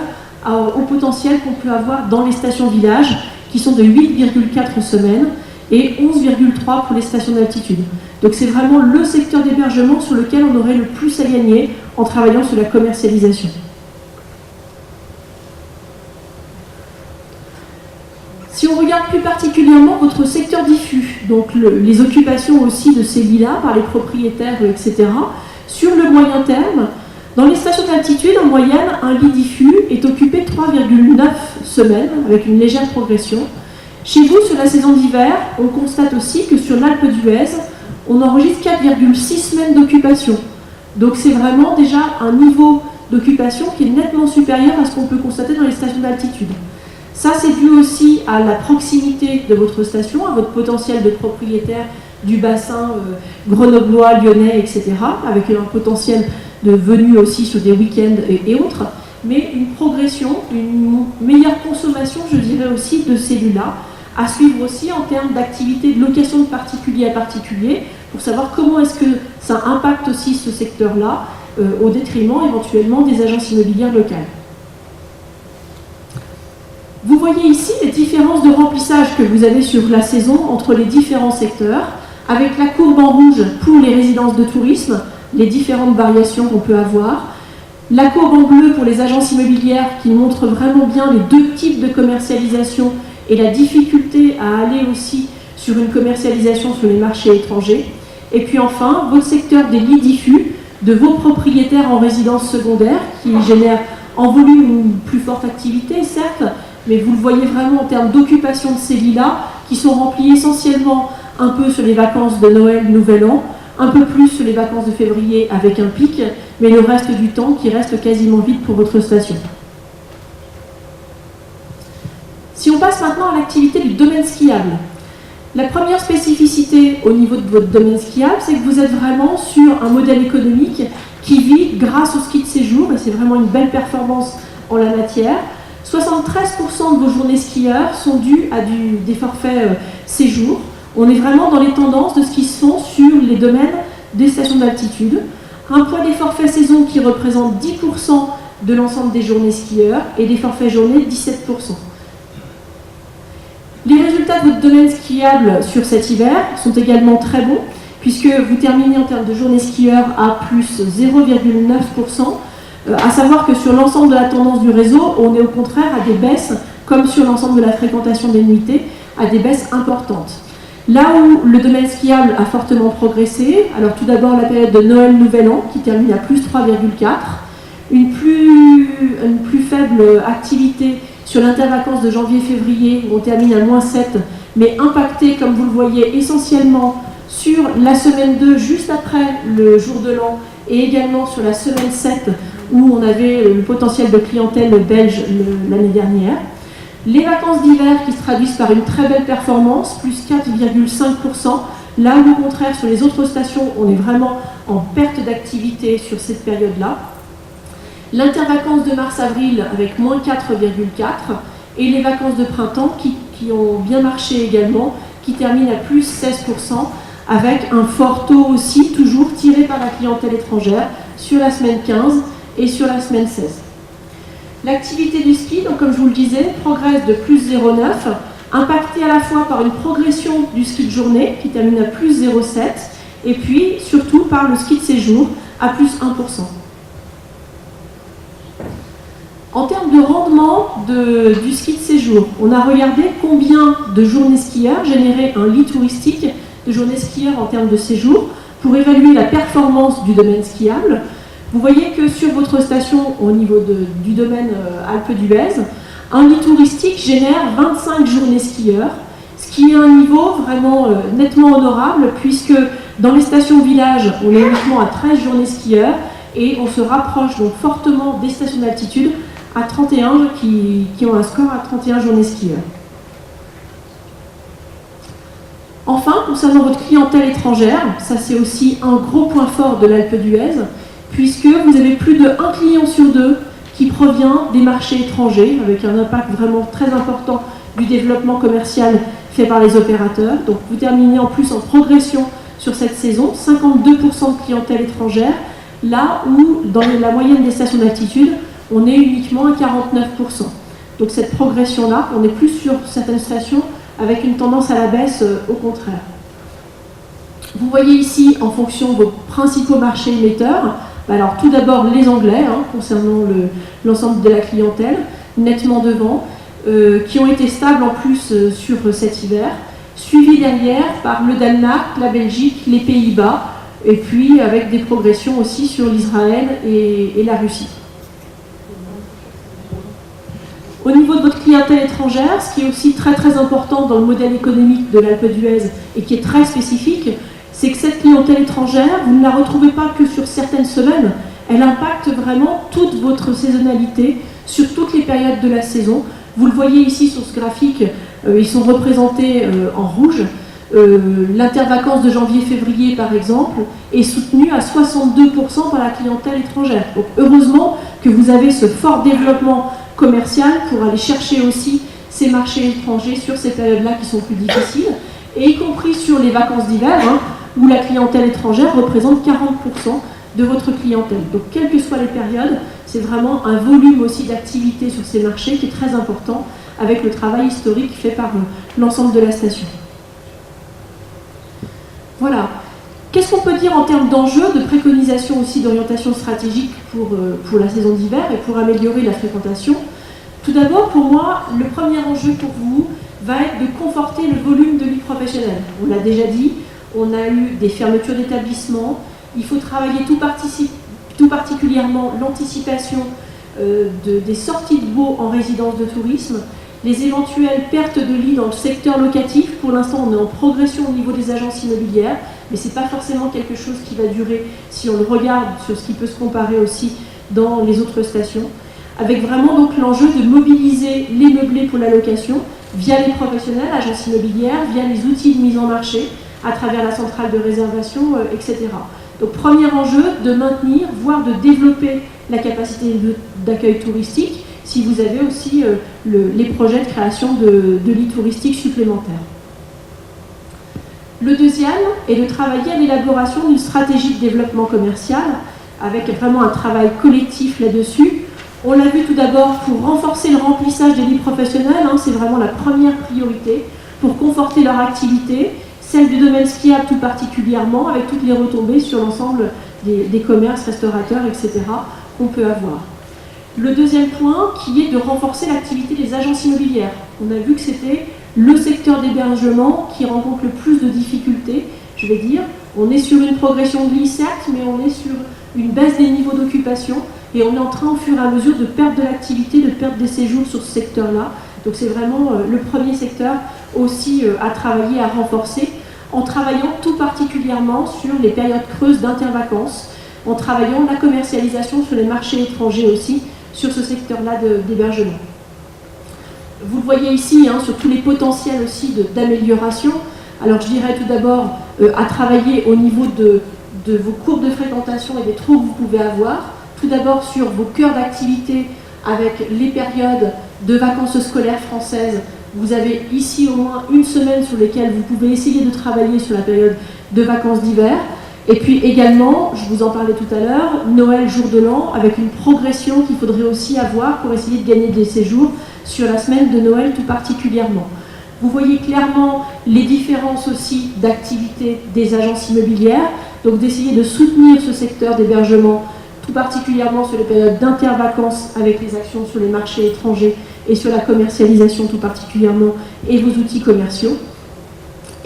au potentiel qu'on peut avoir dans les stations villages, qui sont de 8,4 semaines et 11,3 pour les stations d'altitude. Donc c'est vraiment le secteur d'hébergement sur lequel on aurait le plus à gagner en travaillant sur la commercialisation. Si on regarde plus particulièrement votre secteur diffus, donc les occupations aussi de ces lits-là par les propriétaires, etc., sur le moyen terme, dans les stations d'altitude, en moyenne, un lit diffus est occupé 3,9 semaines, avec une légère progression. Chez vous, sur la saison d'hiver, on constate aussi que sur l'Alpe d'Huez, on enregistre 4,6 semaines d'occupation. Donc c'est vraiment déjà un niveau d'occupation qui est nettement supérieur à ce qu'on peut constater dans les stations d'altitude. Ça, c'est dû aussi à la proximité de votre station, à votre potentiel de propriétaire du bassin grenoblois, lyonnais, etc., avec un potentiel de venue aussi sur des week-ends et autres, mais une progression, une meilleure consommation, je dirais aussi, de ces lieux-là, à suivre aussi en termes d'activité de location de particulier à particulier, pour savoir comment est-ce que ça impacte aussi ce secteur-là, au détriment éventuellement des agences immobilières locales. Vous voyez ici les différences de remplissage que vous avez sur la saison entre les différents secteurs, avec la courbe en rouge pour les résidences de tourisme, les différentes variations qu'on peut avoir, la courbe en bleu pour les agences immobilières qui montre vraiment bien les deux types de commercialisation et la difficulté à aller aussi sur une commercialisation sur les marchés étrangers, et puis enfin votre secteur des lits diffus de vos propriétaires en résidence secondaire qui génèrent en volume une plus forte activité certes, mais vous le voyez vraiment en termes d'occupation de ces lits-là, qui sont remplis essentiellement un peu sur les vacances de Noël, Nouvel An, un peu plus sur les vacances de février avec un pic, mais le reste du temps qui reste quasiment vide pour votre station. Si on passe maintenant à l'activité du domaine skiable, la première spécificité au niveau de votre domaine skiable, c'est que vous êtes vraiment sur un modèle économique qui vit grâce au ski de séjour, et c'est vraiment une belle performance en la matière. 73% de vos journées skieurs sont dues à des forfaits séjour. On est vraiment dans les tendances de ce qui se font sur les domaines des stations d'altitude. Un poids des forfaits saison qui représente 10% de l'ensemble des journées skieurs et des forfaits journées 17%. Les résultats de votre domaine skiable sur cet hiver sont également très bons, puisque vous terminez en termes de journées skieurs à plus 0,9%. À savoir que sur l'ensemble de la tendance du réseau, on est au contraire à des baisses, comme sur l'ensemble de la fréquentation des nuitées, à des baisses importantes. Là où le domaine skiable a fortement progressé, alors tout d'abord la période de Noël-Nouvel An qui termine à plus 3,4, une plus faible activité sur l'intervacances de janvier-février où on termine à moins 7, mais impactée, comme vous le voyez, essentiellement sur la semaine 2, juste après le jour de l'an, et également sur la semaine 7, où on avait le potentiel de clientèle belge l'année dernière. Les vacances d'hiver qui se traduisent par une très belle performance, plus 4,5%, là où au contraire sur les autres stations, on est vraiment en perte d'activité sur cette période-là. L'intervacances de mars-avril avec moins 4,4% et les vacances de printemps qui ont bien marché également, qui terminent à plus 16%, avec un fort taux aussi, toujours tiré par la clientèle étrangère, sur la semaine 15 et sur la semaine 16. L'activité du ski, donc comme je vous le disais, progresse de plus 0,9, impactée à la fois par une progression du ski de journée, qui termine à plus 0,7, et puis surtout par le ski de séjour, à plus 1%. En termes de rendement du ski de séjour, on a regardé combien de journées skieurs générait un lit touristique de journées skieurs en termes de séjour pour évaluer la performance du domaine skiable. Vous voyez que sur votre station, au niveau du domaine Alpes d'Huez, un lit touristique génère 25 journées skieurs, ce qui est un niveau vraiment nettement honorable, puisque dans les stations villages, on est uniquement à 13 journées skieurs, et on se rapproche donc fortement des stations d'altitude à 31 qui ont un score à 31 journées skieurs. Enfin, concernant votre clientèle étrangère, ça c'est aussi un gros point fort de l'Alpe d'Huez, puisque vous avez plus de 1 client sur 2 qui provient des marchés étrangers, avec un impact vraiment très important du développement commercial fait par les opérateurs. Donc vous terminez en plus en progression sur cette saison, 52% de clientèle étrangère, là où dans la moyenne des stations d'altitude, on est uniquement à 49%. Donc cette progression-là, on est plus sur certaines stations avec une tendance à la baisse au contraire. Vous voyez ici, en fonction de vos principaux marchés émetteurs, alors tout d'abord les Anglais, concernant l'ensemble de la clientèle, nettement devant, qui ont été stables en plus sur cet hiver, suivi derrière par le Danemark, la Belgique, les Pays-Bas, et puis avec des progressions aussi sur l'Israël et la Russie. Au niveau de votre clientèle étrangère, ce qui est aussi très très important dans le modèle économique de l'Alpe d'Huez et qui est très spécifique, c'est que cette clientèle étrangère, vous ne la retrouvez pas que sur certaines semaines, elle impacte vraiment toute votre saisonnalité sur toutes les périodes de la saison. Vous le voyez ici sur ce graphique, ils sont représentés en rouge. L'intervacances de janvier-février, par exemple, est soutenue à 62% par la clientèle étrangère. Donc heureusement que vous avez ce fort développement commercial pour aller chercher aussi ces marchés étrangers sur ces périodes-là qui sont plus difficiles, et y compris sur les vacances d'hiver, où la clientèle étrangère représente 40% de votre clientèle. Donc quelles que soient les périodes, c'est vraiment un volume aussi d'activité sur ces marchés qui est très important avec le travail historique fait par l'ensemble de la station. Voilà. Qu'est-ce qu'on peut dire en termes d'enjeux, de préconisation aussi d'orientation stratégique pour la saison d'hiver et pour améliorer la fréquentation? Tout d'abord, pour moi, le premier enjeu pour vous va être de conforter le volume de lits professionnels. On l'a déjà dit, on a eu des fermetures d'établissements, il faut travailler tout particulièrement l'anticipation des sorties de baux en résidence de tourisme, les éventuelles pertes de lits dans le secteur locatif. Pour l'instant, on est en progression au niveau des agences immobilières, mais ce n'est pas forcément quelque chose qui va durer si on le regarde sur ce qui peut se comparer aussi dans les autres stations, avec vraiment donc l'enjeu de mobiliser les meublés pour la location via les professionnels, agences immobilières, via les outils de mise en marché, à travers la centrale de réservation, etc. Donc premier enjeu, de maintenir, voire de développer la capacité d'accueil touristique, si vous avez aussi les projets de création de lits touristiques supplémentaires. Le deuxième est de travailler à l'élaboration d'une stratégie de développement commercial, avec vraiment un travail collectif là-dessus. On l'a vu tout d'abord pour renforcer le remplissage des lits professionnels, c'est vraiment la première priorité, pour conforter leur activité, celle du domaine skiable tout particulièrement, avec toutes les retombées sur l'ensemble des commerces, restaurateurs, etc. qu'on peut avoir. Le deuxième point, qui est de renforcer l'activité des agences immobilières. On a vu que c'était le secteur d'hébergement qui rencontre le plus de difficultés, je vais dire. On est sur une progression de lits, certes, mais on est sur une baisse des niveaux d'occupation et on est en train, au fur et à mesure, de perdre de l'activité, de perdre des séjours sur ce secteur-là. Donc c'est vraiment le premier secteur aussi à travailler, à renforcer, en travaillant tout particulièrement sur les périodes creuses d'intervacances, en travaillant la commercialisation sur les marchés étrangers aussi, sur ce secteur-là d'hébergement. Vous le voyez ici, hein, sur tous les potentiels aussi d'amélioration. Alors je dirais tout d'abord à travailler au niveau de vos courbes de fréquentation et des trous que vous pouvez avoir. Tout d'abord sur vos cœurs d'activité avec les périodes de vacances scolaires françaises. Vous avez ici au moins une semaine sur lesquelles vous pouvez essayer de travailler sur la période de vacances d'hiver. Et puis également, je vous en parlais tout à l'heure, Noël, jour de l'an, avec une progression qu'il faudrait aussi avoir pour essayer de gagner des séjours sur la semaine de Noël tout particulièrement. Vous voyez clairement les différences aussi d'activité des agences immobilières, donc d'essayer de soutenir ce secteur d'hébergement, tout particulièrement sur les périodes d'intervacances avec les actions sur les marchés étrangers et sur la commercialisation tout particulièrement et vos outils commerciaux.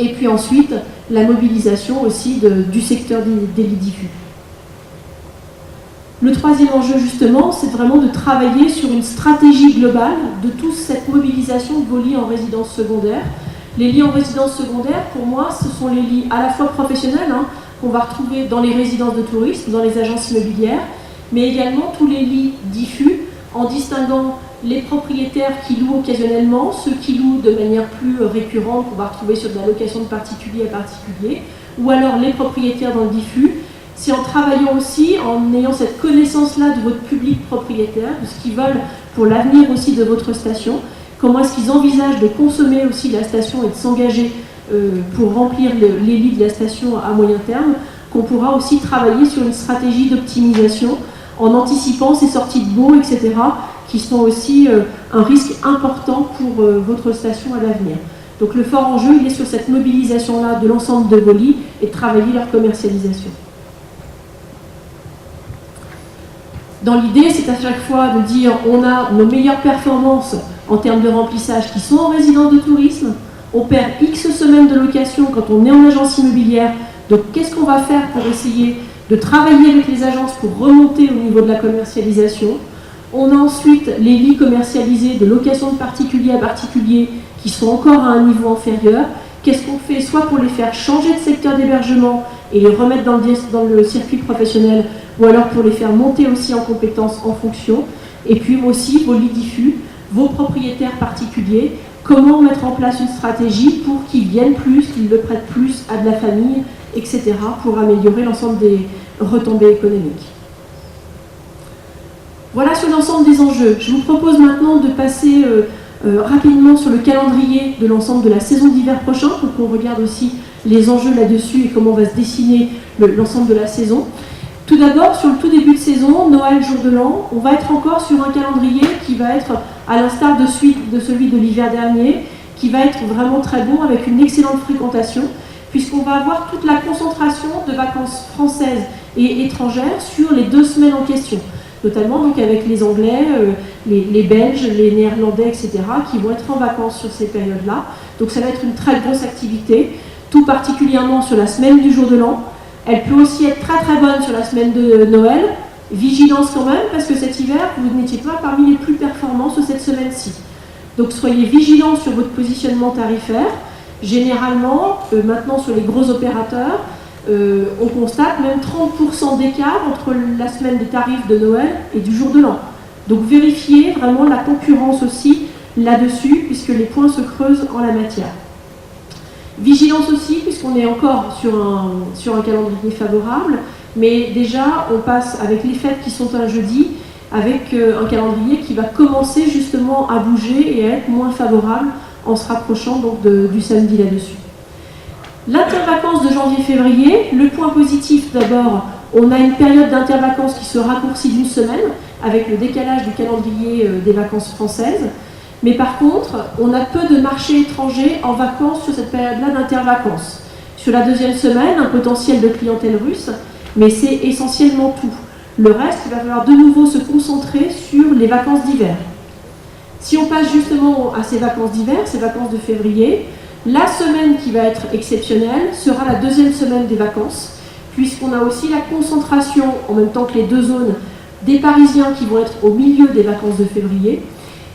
Et puis ensuite, la mobilisation aussi du secteur des lits diffus. Le troisième enjeu justement, c'est vraiment de travailler sur une stratégie globale de toute cette mobilisation de vos lits en résidence secondaire. Les lits en résidence secondaire, pour moi, ce sont les lits à la fois professionnels, hein, qu'on va retrouver dans les résidences de tourisme, dans les agences immobilières, mais également tous les lits diffus, en distinguant les propriétaires qui louent occasionnellement, ceux qui louent de manière plus récurrente, qu'on va retrouver sur de la location de particulier à particulier, ou alors les propriétaires dans le diffus. C'est en travaillant aussi, en ayant cette connaissance-là de votre public propriétaire, de ce qu'ils veulent pour l'avenir aussi de votre station, comment est-ce qu'ils envisagent de consommer aussi la station et de s'engager pour remplir les lits de la station à moyen terme, qu'on pourra aussi travailler sur une stratégie d'optimisation en anticipant ces sorties de baux, etc., qui sont aussi un risque important pour votre station à l'avenir. Donc le fort enjeu, il est sur cette mobilisation-là de l'ensemble de vos lits et de travailler leur commercialisation. Dans l'idée, c'est à chaque fois de dire on a nos meilleures performances en termes de remplissage qui sont en résidence de tourisme, on perd X semaines de location quand on est en agence immobilière, donc qu'est-ce qu'on va faire pour essayer de travailler avec les agences pour remonter au niveau de la commercialisation. On a ensuite les lits commercialisés de location de particulier à particulier qui sont encore à un niveau inférieur. Qu'est-ce qu'on fait soit pour les faire changer de secteur d'hébergement et les remettre dans le circuit professionnel, ou alors pour les faire monter aussi en compétences en fonction. Et puis aussi vos lits diffus, vos propriétaires particuliers, comment mettre en place une stratégie pour qu'ils viennent plus, qu'ils le prêtent plus à de la famille, etc., pour améliorer l'ensemble des retombées économiques. Voilà sur l'ensemble des enjeux. Je vous propose maintenant de passer rapidement sur le calendrier de l'ensemble de la saison d'hiver prochain, pour qu'on regarde aussi les enjeux là-dessus et comment va se dessiner l'ensemble de la saison. Tout d'abord, sur le tout début de saison, Noël, jour de l'an, on va être encore sur un calendrier qui va être, à l'instar de celui de l'hiver dernier, qui va être vraiment très bon, avec une excellente fréquentation, puisqu'on va avoir toute la concentration de vacances françaises et étrangères sur les 2 semaines en question, notamment donc avec les Anglais, les Belges, les Néerlandais, etc., qui vont être en vacances sur ces périodes-là. Donc ça va être une très grosse activité, tout particulièrement sur la semaine du jour de l'an. Elle peut aussi être très très bonne sur la semaine de Noël. Vigilance quand même, parce que cet hiver, vous n'étiez pas parmi les plus performants sur cette semaine-ci. Donc soyez vigilants sur votre positionnement tarifaire. Généralement, maintenant sur les gros opérateurs, on constate même 30% d'écart entre la semaine des tarifs de Noël et du jour de l'an. Donc vérifiez vraiment la concurrence aussi là-dessus, puisque les points se creusent en la matière. Vigilance aussi, puisqu'on est encore sur un calendrier favorable, mais déjà on passe avec les fêtes qui sont un jeudi, avec un calendrier qui va commencer justement à bouger et à être moins favorable en se rapprochant donc du samedi là-dessus. L'intervacances de janvier-février, le point positif d'abord, on a une période d'intervacances qui se raccourcit d'1 semaine avec le décalage du calendrier des vacances françaises. Mais par contre, on a peu de marchés étrangers en vacances sur cette période-là d'intervacances. Sur la 2e semaine, un potentiel de clientèle russe, mais c'est essentiellement tout. Le reste, il va falloir de nouveau se concentrer sur les vacances d'hiver. Si on passe justement à ces vacances d'hiver, ces vacances de février, la semaine qui va être exceptionnelle sera la 2e semaine des vacances, puisqu'on a aussi la concentration, en même temps que les 2 zones, des Parisiens qui vont être au milieu des vacances de février,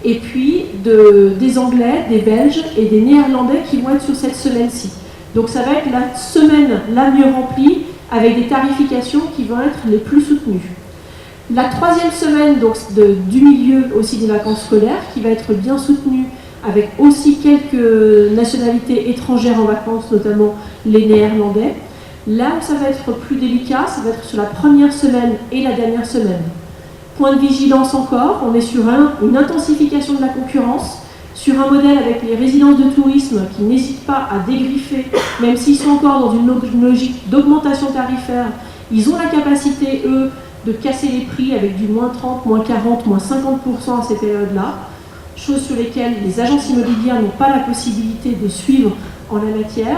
et puis des Anglais, des Belges et des Néerlandais qui vont être sur cette semaine-ci. Donc ça va être la semaine la mieux remplie, avec des tarifications qui vont être les plus soutenues. La 3e semaine donc, du milieu aussi des vacances scolaires, qui va être bien soutenue avec aussi quelques nationalités étrangères en vacances, notamment les Néerlandais. Là où ça va être plus délicat, ça va être sur la première semaine et la dernière semaine. Point de vigilance encore, on est sur une intensification de la concurrence, sur un modèle avec les résidences de tourisme qui n'hésitent pas à dégriffer, même s'ils sont encore dans une logique d'augmentation tarifaire, ils ont la capacité, eux, de casser les prix avec du moins 30, moins 40, moins 50% à ces périodes-là, choses sur lesquelles les agences immobilières n'ont pas la possibilité de suivre en la matière.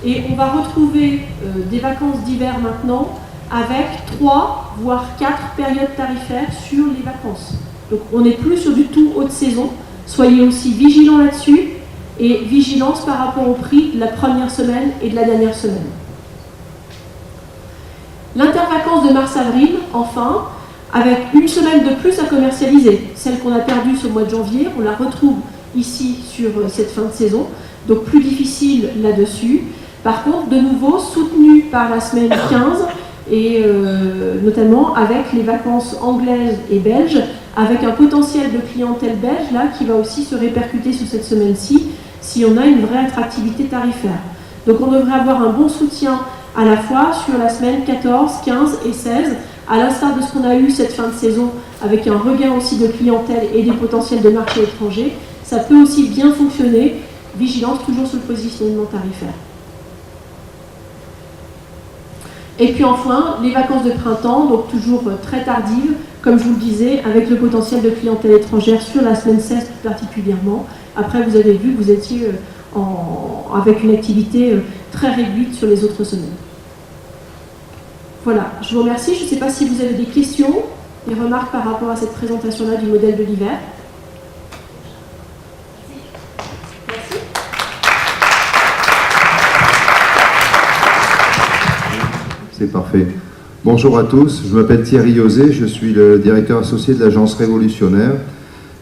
Et on va retrouver des vacances d'hiver maintenant avec 3, voire 4 périodes tarifaires sur les vacances. Donc on n'est plus sur du tout haute saison. Soyez aussi vigilants là-dessus et vigilance par rapport au prix de la première semaine et de la dernière semaine. L'intervacances de mars-avril, enfin, avec une semaine de plus à commercialiser. Celle qu'on a perdue ce mois de janvier, on la retrouve ici sur cette fin de saison, donc plus difficile là-dessus. Par contre, de nouveau, soutenu par la semaine 15, et notamment avec les vacances anglaises et belges, avec un potentiel de clientèle belge là, qui va aussi se répercuter sur cette semaine-ci, si on a une vraie attractivité tarifaire. Donc on devrait avoir un bon soutien à la fois sur la semaine 14, 15 et 16, à l'instar de ce qu'on a eu cette fin de saison, avec un regain aussi de clientèle et des potentiels de marché étranger. Ça peut aussi bien fonctionner, vigilance toujours sur le positionnement tarifaire. Et puis enfin, les vacances de printemps, donc toujours très tardives, comme je vous le disais, avec le potentiel de clientèle étrangère sur la semaine 16 plus particulièrement. Après, vous avez vu que vous étiez avec une activité très réduite sur les autres semaines. Voilà, je vous remercie. Je ne sais pas si vous avez des questions, des remarques par rapport à cette présentation-là du modèle de l'hiver. Merci. C'est parfait. Bonjour à tous, je m'appelle Thierry Yosé, je suis le directeur associé de l'agence Révolutionnaire.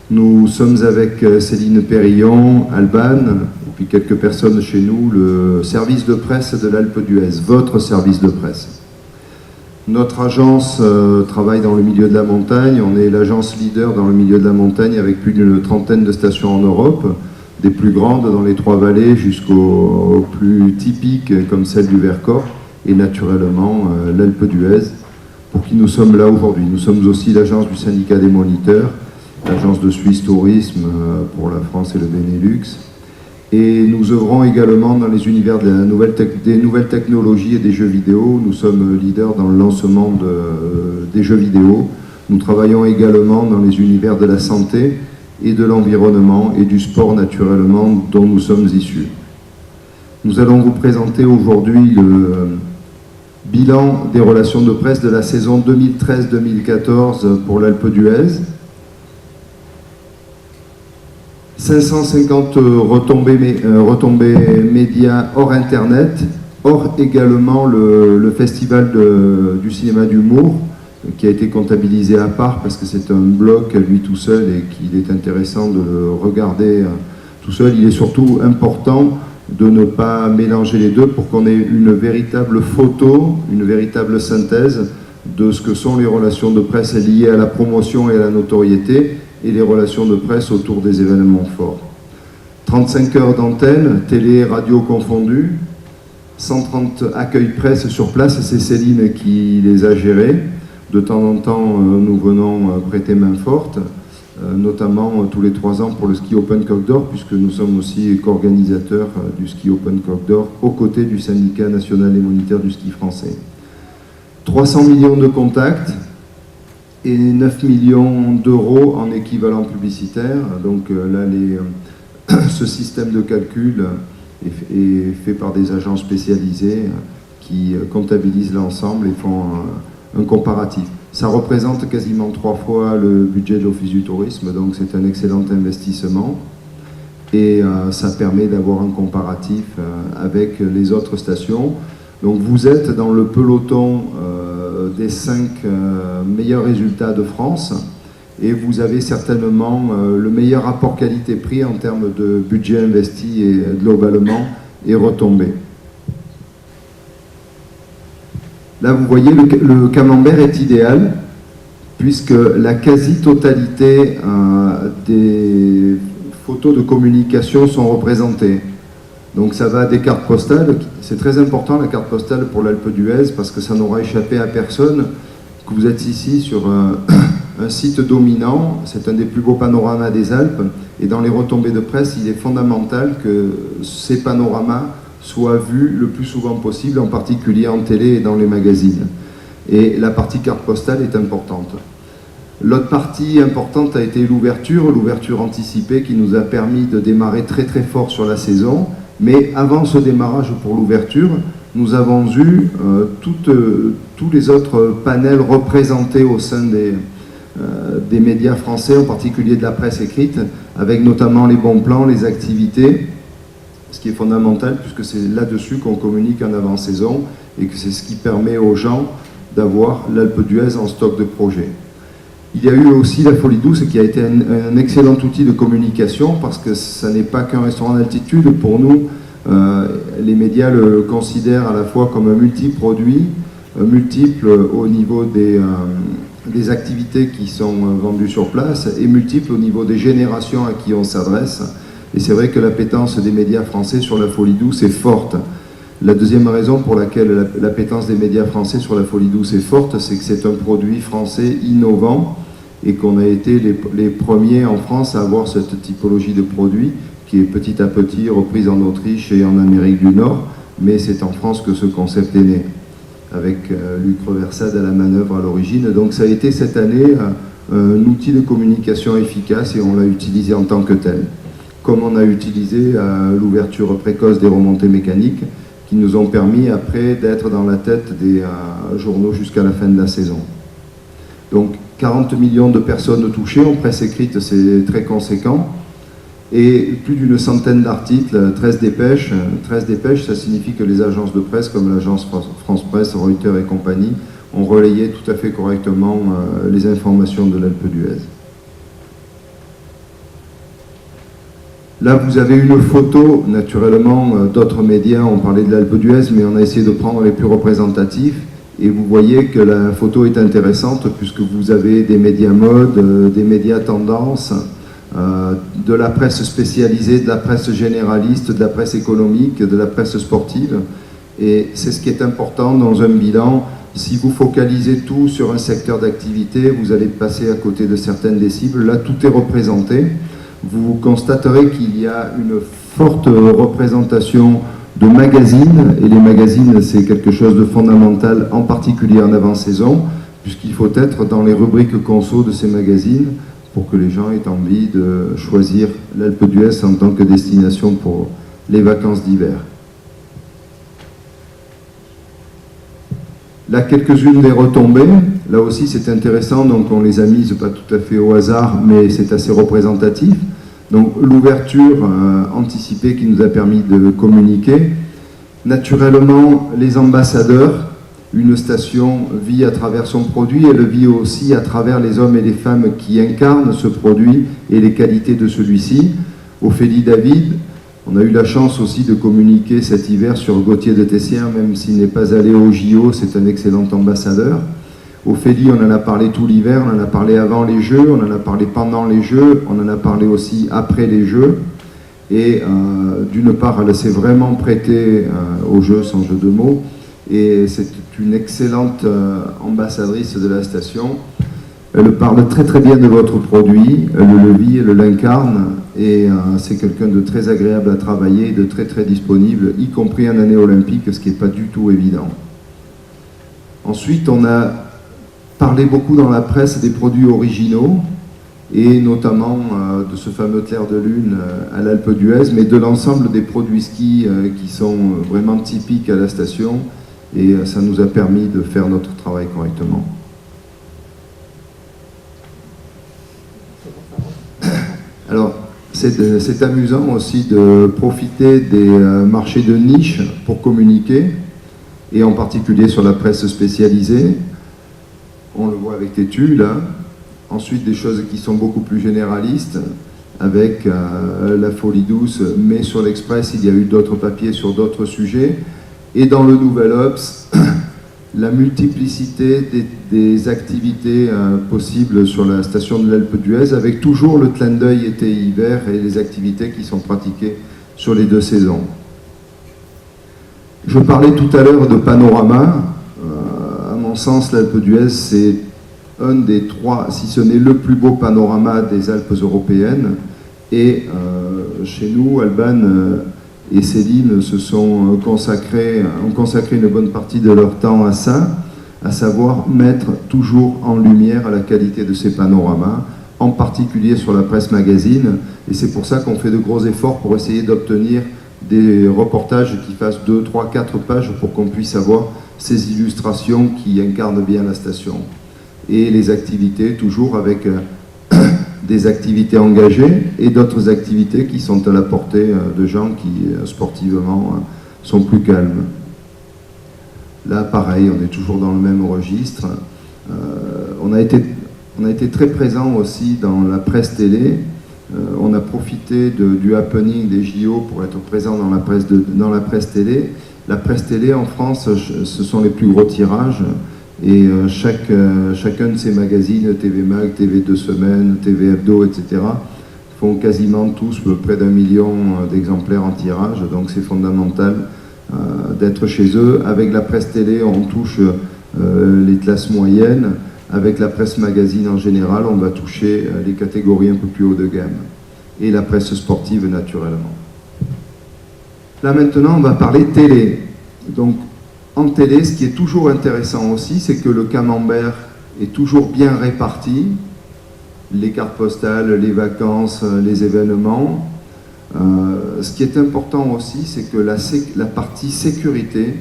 Nous sommes avec Céline Périllon, Alban, et puis quelques personnes chez nous, le service de presse de l'Alpe d'Huez, votre service de presse. Notre agence travaille dans le milieu de la montagne, on est l'agence leader dans le milieu de la montagne avec plus d'une trentaine de stations en Europe, des plus grandes dans les Trois-Vallées jusqu'aux plus typiques comme celle du Vercors et naturellement l'Alpe d'Huez pour qui nous sommes là aujourd'hui. Nous sommes aussi l'agence du syndicat des moniteurs, l'agence de Suisse Tourisme pour la France et le Benelux. Et nous œuvrons également dans les univers des nouvelles technologies et des jeux vidéo. Nous sommes leaders dans le lancement des jeux vidéo. Nous travaillons également dans les univers de la santé et de l'environnement et du sport naturellement dont nous sommes issus. Nous allons vous présenter aujourd'hui le bilan des relations de presse de la saison 2013-2014 pour l'Alpe d'Huez. 550 retombées médias hors Internet, hors également le festival du cinéma d'humour, qui a été comptabilisé à part parce que c'est un bloc à lui tout seul et qu'il est intéressant de le regarder tout seul. Il est surtout important de ne pas mélanger les deux pour qu'on ait une véritable photo, une véritable synthèse de ce que sont les relations de presse liées à la promotion et à la notoriété et les relations de presse autour des événements forts. 35 heures d'antenne, télé, radio confondues, 130 accueils presse sur place, c'est Céline qui les a gérés. De temps en temps, nous venons prêter main forte, notamment tous les 3 ans pour le ski Open Côte d'Or, puisque nous sommes aussi co-organisateurs du ski Open Côte d'Or, aux côtés du syndicat national des moniteurs du ski français. 300 millions de contacts et 9 millions d'euros en équivalent publicitaire. Donc là, ce système de calcul est fait par des agents spécialisés qui comptabilisent l'ensemble et font un comparatif. Ça représente quasiment 3 fois le budget de l'Office du tourisme, donc c'est un excellent investissement. Et ça permet d'avoir un comparatif avec les autres stations. Donc vous êtes dans le peloton des 5 meilleurs résultats de France et vous avez certainement le meilleur rapport qualité-prix en termes de budget investi et globalement et retombé. Là vous voyez le camembert est idéal puisque la quasi-totalité des photos de communication sont représentées. Donc ça va des cartes postales. C'est très important la carte postale pour l'Alpe d'Huez parce que ça n'aura échappé à personne que vous êtes ici sur un site dominant. C'est un des plus beaux panoramas des Alpes. Et dans les retombées de presse, il est fondamental que ces panoramas soient vus le plus souvent possible, en particulier en télé et dans les magazines. Et la partie carte postale est importante. L'autre partie importante a été l'ouverture anticipée qui nous a permis de démarrer très très fort sur la saison. Mais avant ce démarrage pour l'ouverture, nous avons eu tous les autres panels représentés au sein des médias français, en particulier de la presse écrite, avec notamment les bons plans, les activités, ce qui est fondamental puisque c'est là-dessus qu'on communique en avant-saison et que c'est ce qui permet aux gens d'avoir l'Alpe d'Huez en stock de projets. Il y a eu aussi la Folie Douce qui a été un excellent outil de communication parce que ça n'est pas qu'un restaurant d'altitude. Pour nous, les médias le considèrent à la fois comme un multi-produit, multiple au niveau des activités qui sont vendues sur place et multiple au niveau des générations à qui on s'adresse. Et c'est vrai que l'appétence des médias français sur la Folie Douce est forte. La deuxième raison pour laquelle l'appétence des médias français sur la Folie Douce est forte, c'est que c'est un produit français innovant et qu'on a été les premiers en France à avoir cette typologie de produit qui est petit à petit reprise en Autriche et en Amérique du Nord, mais c'est en France que ce concept est né, avec Luc Reversade à la manœuvre à l'origine. Donc ça a été cette année un outil de communication efficace et on l'a utilisé en tant que tel, comme on a utilisé l'ouverture précoce des remontées mécaniques, qui nous ont permis après d'être dans la tête des journaux jusqu'à la fin de la saison. Donc 40 millions de personnes touchées, en presse écrite c'est très conséquent, et plus d'une centaine d'articles, 13 dépêches. 13 dépêches, ça signifie que les agences de presse comme l'agence France Presse, Reuters et compagnie ont relayé tout à fait correctement les informations de l'Alpe d'Huez. Là, vous avez une photo, naturellement, d'autres médias ont parlé de l'Alpe d'Huez, mais on a essayé de prendre les plus représentatifs. Et vous voyez que la photo est intéressante puisque vous avez des médias mode, des médias tendance, de la presse spécialisée, de la presse généraliste, de la presse économique, de la presse sportive. Et c'est ce qui est important dans un bilan. Si vous focalisez tout sur un secteur d'activité, vous allez passer à côté de certaines des cibles. Là, tout est représenté. Vous constaterez qu'il y a une forte représentation de magazines, et les magazines c'est quelque chose de fondamental, en particulier en avant-saison, puisqu'il faut être dans les rubriques conso de ces magazines pour que les gens aient envie de choisir l'Alpe d'Huez en tant que destination pour les vacances d'hiver. Là, quelques-unes des retombées. Là aussi, c'est intéressant, donc on les a mises pas tout à fait au hasard, mais c'est assez représentatif. Donc l'ouverture anticipée qui nous a permis de communiquer. Naturellement, les ambassadeurs, une station vit à travers son produit, elle vit aussi à travers les hommes et les femmes qui incarnent ce produit et les qualités de celui-ci. Ophélie David, on a eu la chance aussi de communiquer cet hiver sur Gauthier de Tessières, même s'il n'est pas allé au JO, c'est un excellent ambassadeur. Ophélie, on en a parlé tout l'hiver, on en a parlé avant les Jeux, on en a parlé pendant les Jeux, on en a parlé aussi après les Jeux. Et d'une part, elle s'est vraiment prêtée aux Jeux, sans jeu de mots, et c'est une excellente ambassadrice de la station. Elle parle très très bien de votre produit, elle le vit, elle l'incarne, et c'est quelqu'un de très agréable à travailler, de très très disponible, y compris en année olympique, ce qui n'est pas du tout évident. Ensuite, on a parlé beaucoup dans la presse des produits originaux, et notamment de ce fameux clair de lune à l'Alpe d'Huez, mais de l'ensemble des produits ski qui sont vraiment typiques à la station, et ça nous a permis de faire notre travail correctement. Alors, c'est amusant aussi de profiter des marchés de niche pour communiquer, et en particulier sur la presse spécialisée. On le voit avec Tétu, là. Ensuite, des choses qui sont beaucoup plus généralistes, avec la Folie Douce, mais sur l'Express, il y a eu d'autres papiers sur d'autres sujets. Et dans le Nouvel Obs, la multiplicité des activités possibles sur la station de l'Alpe d'Huez, avec toujours le clin d'œil été-hiver et les activités qui sont pratiquées sur les 2 saisons. Je parlais tout à l'heure de panorama. À mon sens, l'Alpe d'Huez, c'est un des 3, si ce n'est le plus beau panorama des Alpes européennes. Et chez nous, Alban et Céline ont consacré une bonne partie de leur temps à ça, à savoir mettre toujours en lumière la qualité de ces panoramas, en particulier sur la presse magazine. Et c'est pour ça qu'on fait de gros efforts pour essayer d'obtenir des reportages qui fassent 2, 3, 4 pages pour qu'on puisse avoir ces illustrations qui incarnent bien la station. Et les activités, toujours avec des activités engagées et d'autres activités qui sont à la portée de gens qui, sportivement, sont plus calmes. Là, pareil, on est toujours dans le même registre. On a été très présent aussi dans la presse télé. On a profité du happening des JO pour être présent dans la presse télé. La presse télé en France, ce sont les plus gros tirages. Et chacun de ces magazines, TV Mag, TV 2 Semaines, TV Hebdo, etc., font quasiment tous près d'1 million d'exemplaires en tirage. Donc c'est fondamental d'être chez eux. Avec la presse télé, on touche les classes moyennes. Avec la presse magazine en général, on va toucher les catégories un peu plus haut de gamme. Et la presse sportive, naturellement. Là maintenant, on va parler télé. Donc, en télé, ce qui est toujours intéressant aussi, c'est que le camembert est toujours bien réparti. Les cartes postales, les vacances, les événements. Ce qui est important aussi, c'est que la partie sécurité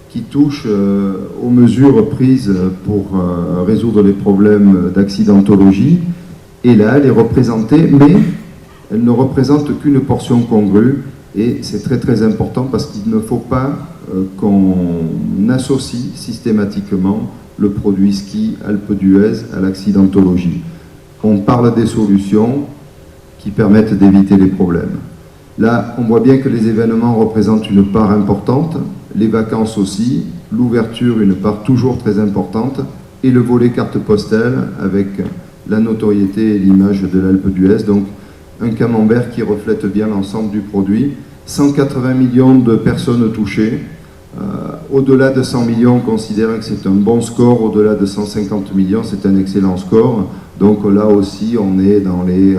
qui touche aux mesures prises pour résoudre les problèmes d'accidentologie est là, elle est représentée, mais elle ne représente qu'une portion congrue. Et c'est très très important parce qu'il ne faut pas qu'on associe systématiquement le produit ski Alpe d'Huez à l'accidentologie. On parle des solutions qui permettent d'éviter les problèmes. Là, on voit bien que les événements représentent une part importante, les vacances aussi, l'ouverture une part toujours très importante, et le volet carte postale avec la notoriété et l'image de l'Alpe d'Huez. Donc un camembert qui reflète bien l'ensemble du produit. 180 millions de personnes touchées. Au-delà de 100 millions, on considère que c'est un bon score. Au-delà de 150 millions, c'est un excellent score. Donc là aussi, on est dans les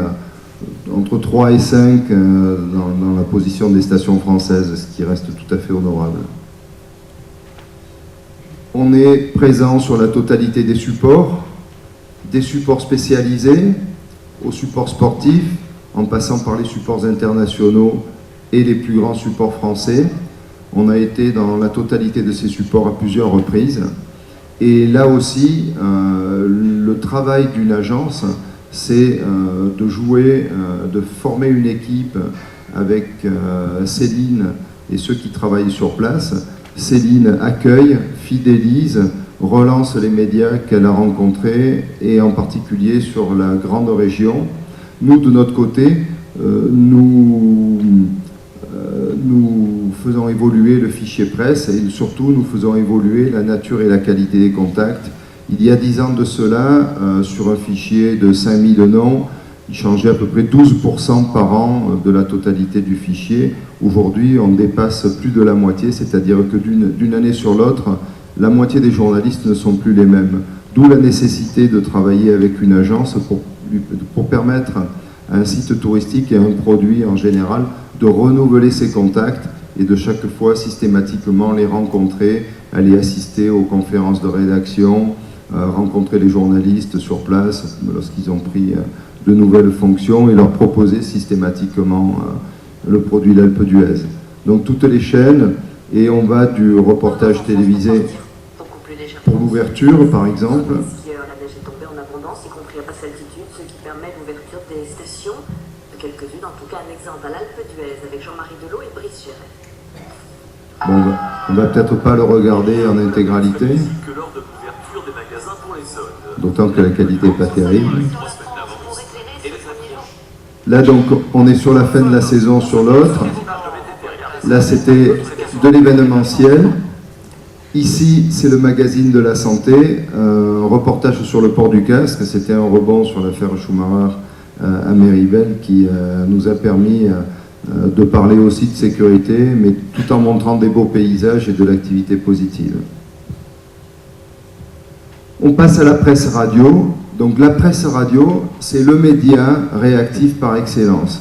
entre 3 et 5 dans la position des stations françaises, ce qui reste tout à fait honorable. On est présent sur la totalité des supports spécialisés, aux supports sportifs, en passant par les supports internationaux et les plus grands supports français. On a été dans la totalité de ces supports à plusieurs reprises. Et là aussi, le travail d'une agence, c'est de jouer, de former une équipe avec Céline et ceux qui travaillent sur place. Céline accueille, fidélise, relance les médias qu'elle a rencontrés, et en particulier sur la grande région. Nous, de notre côté, nous faisons évoluer le fichier presse, et surtout nous faisons évoluer la nature et la qualité des contacts. Il y a 10 ans de cela, sur un fichier de 5000 noms, il changeait à peu près 12% par an de la totalité du fichier. Aujourd'hui, on dépasse plus de la moitié, c'est-à-dire que d'une année sur l'autre, la moitié des journalistes ne sont plus les mêmes. D'où la nécessité de travailler avec une agence pour permettre à un site touristique et à un produit en général de renouveler ses contacts et de chaque fois systématiquement les rencontrer, aller assister aux conférences de rédaction, rencontrer les journalistes sur place lorsqu'ils ont pris de nouvelles fonctions et leur proposer systématiquement le produit l'Alpe d'Huez. Donc toutes les chaînes, et on va du reportage télévisé pour l'ouverture par exemple. La neige est tombée en abondance, y compris à basse altitude, ce qui permet l'ouverture des stations, quelques-unes, en tout cas un exemple à l'Alpe d'Huez avec Jean-Marie Delot et Brice Géret. Bon, on va peut-être pas le regarder en intégralité, d'autant que la qualité n'est pas terrible. Là donc on est sur la fin de la saison sur l'autre. Là c'était de l'événementiel. Ici, c'est le magazine de la santé, un reportage sur le port du casque. C'était un rebond sur l'affaire Schumacher à Méribel qui nous a permis de parler aussi de sécurité, mais tout en montrant des beaux paysages et de l'activité positive. On passe à la presse radio. Donc la presse radio, c'est le média réactif par excellence.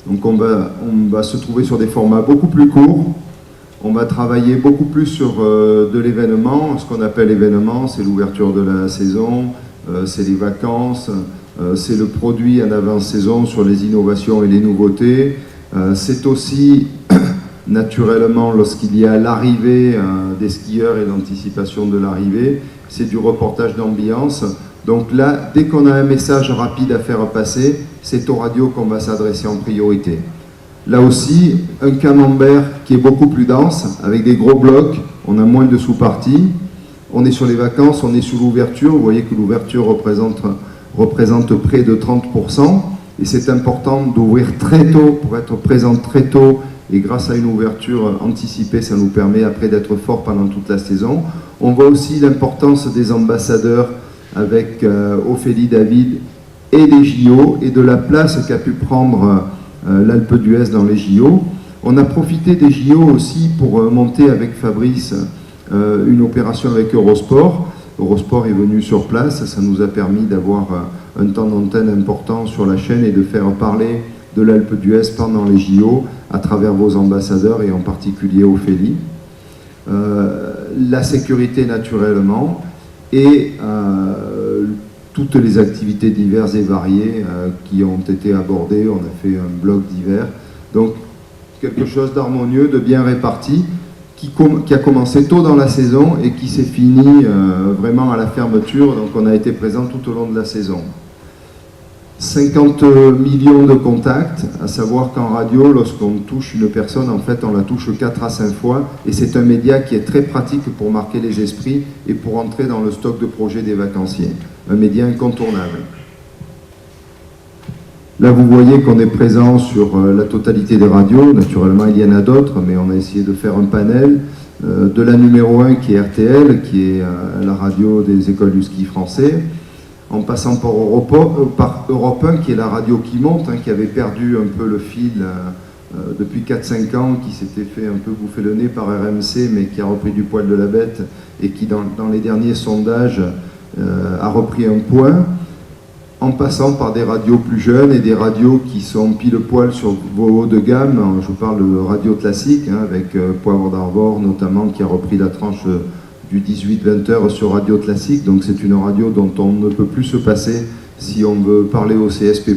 Donc on va se trouver sur des formats beaucoup plus courts. On va travailler beaucoup plus sur de l'événement. Ce qu'on appelle événement, c'est l'ouverture de la saison, c'est les vacances, c'est le produit en avant-saison sur les innovations et les nouveautés. C'est aussi, naturellement, lorsqu'il y a l'arrivée des skieurs et l'anticipation de l'arrivée, c'est du reportage d'ambiance. Donc là, dès qu'on a un message rapide à faire passer, c'est aux radios qu'on va s'adresser en priorité. Là aussi, un camembert qui est beaucoup plus dense, avec des gros blocs, on a moins de sous-parties. On est sur les vacances, on est sur l'ouverture. Vous voyez que l'ouverture représente près de 30%. Et c'est important d'ouvrir très tôt pour être présent très tôt. Et grâce à une ouverture anticipée, ça nous permet après d'être fort pendant toute la saison. On voit aussi l'importance des ambassadeurs avec Ophélie David et les JO et de la place qu'a pu prendre l'Alpe d'Huez dans les JO. On a profité des JO aussi pour monter avec Fabrice une opération avec Eurosport. Eurosport est venu sur place, ça nous a permis d'avoir un temps d'antenne important sur la chaîne et de faire parler de l'Alpe d'Huez pendant les JO à travers vos ambassadeurs et en particulier Ophélie. La sécurité naturellement et toutes les activités diverses et variées qui ont été abordées. On a fait un bloc d'hiver. Donc quelque chose d'harmonieux, de bien réparti, qui a commencé tôt dans la saison et qui s'est fini vraiment à la fermeture. Donc on a été présent tout au long de la saison. 50 millions de contacts, à savoir qu'en radio, lorsqu'on touche une personne, en fait, on la touche 4 à 5 fois, et c'est un média qui est très pratique pour marquer les esprits et pour entrer dans le stock de projets des vacanciers. Un média incontournable. Là, vous voyez qu'on est présent sur la totalité des radios. Naturellement, il y en a d'autres, mais on a essayé de faire un panel. De la numéro 1, qui est RTL, qui est la radio des écoles du ski français, en passant par Europe 1, qui est la radio qui monte, qui avait perdu un peu le fil depuis 4-5 ans, qui s'était fait un peu bouffer le nez par RMC, mais qui a repris du poil de la bête, et qui, dans les derniers sondages, a repris un point, en passant par des radios plus jeunes et des radios qui sont pile poil sur vos hauts de gamme. Je vous parle de radio classique, avec Poivre d'Arvor notamment, qui a repris la tranche du 18-20 heures sur Radio Classique. Donc c'est une radio dont on ne peut plus se passer si on veut parler au CSP+.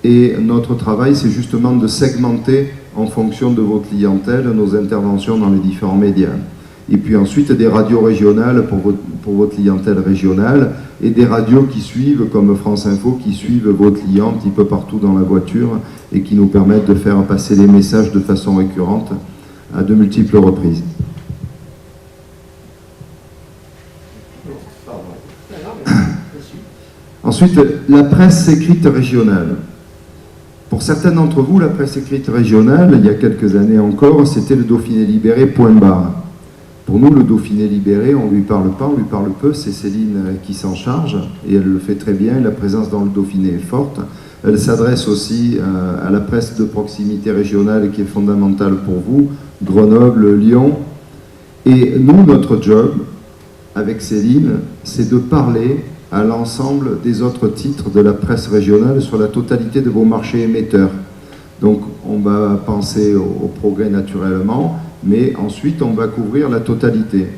Et notre travail, c'est justement de segmenter en fonction de votre clientèle nos interventions dans les différents médias. Et puis ensuite des radios régionales pour votre clientèle régionale et des radios qui suivent, comme France Info, qui suivent vos clients un petit peu partout dans la voiture et qui nous permettent de faire passer les messages de façon récurrente à de multiples reprises. Ensuite, la presse écrite régionale. Pour certains d'entre vous, la presse écrite régionale, il y a quelques années encore, c'était le Dauphiné libéré, point barre. Pour nous, le Dauphiné libéré, on ne lui parle pas, on lui parle peu, c'est Céline qui s'en charge, et elle le fait très bien, la présence dans le Dauphiné est forte. Elle s'adresse aussi à la presse de proximité régionale qui est fondamentale pour vous, Grenoble, Lyon. Et nous, notre job, avec Céline, c'est de parler à l'ensemble des autres titres de la presse régionale sur la totalité de vos marchés émetteurs. Donc on va penser au progrès naturellement, mais ensuite on va couvrir la totalité.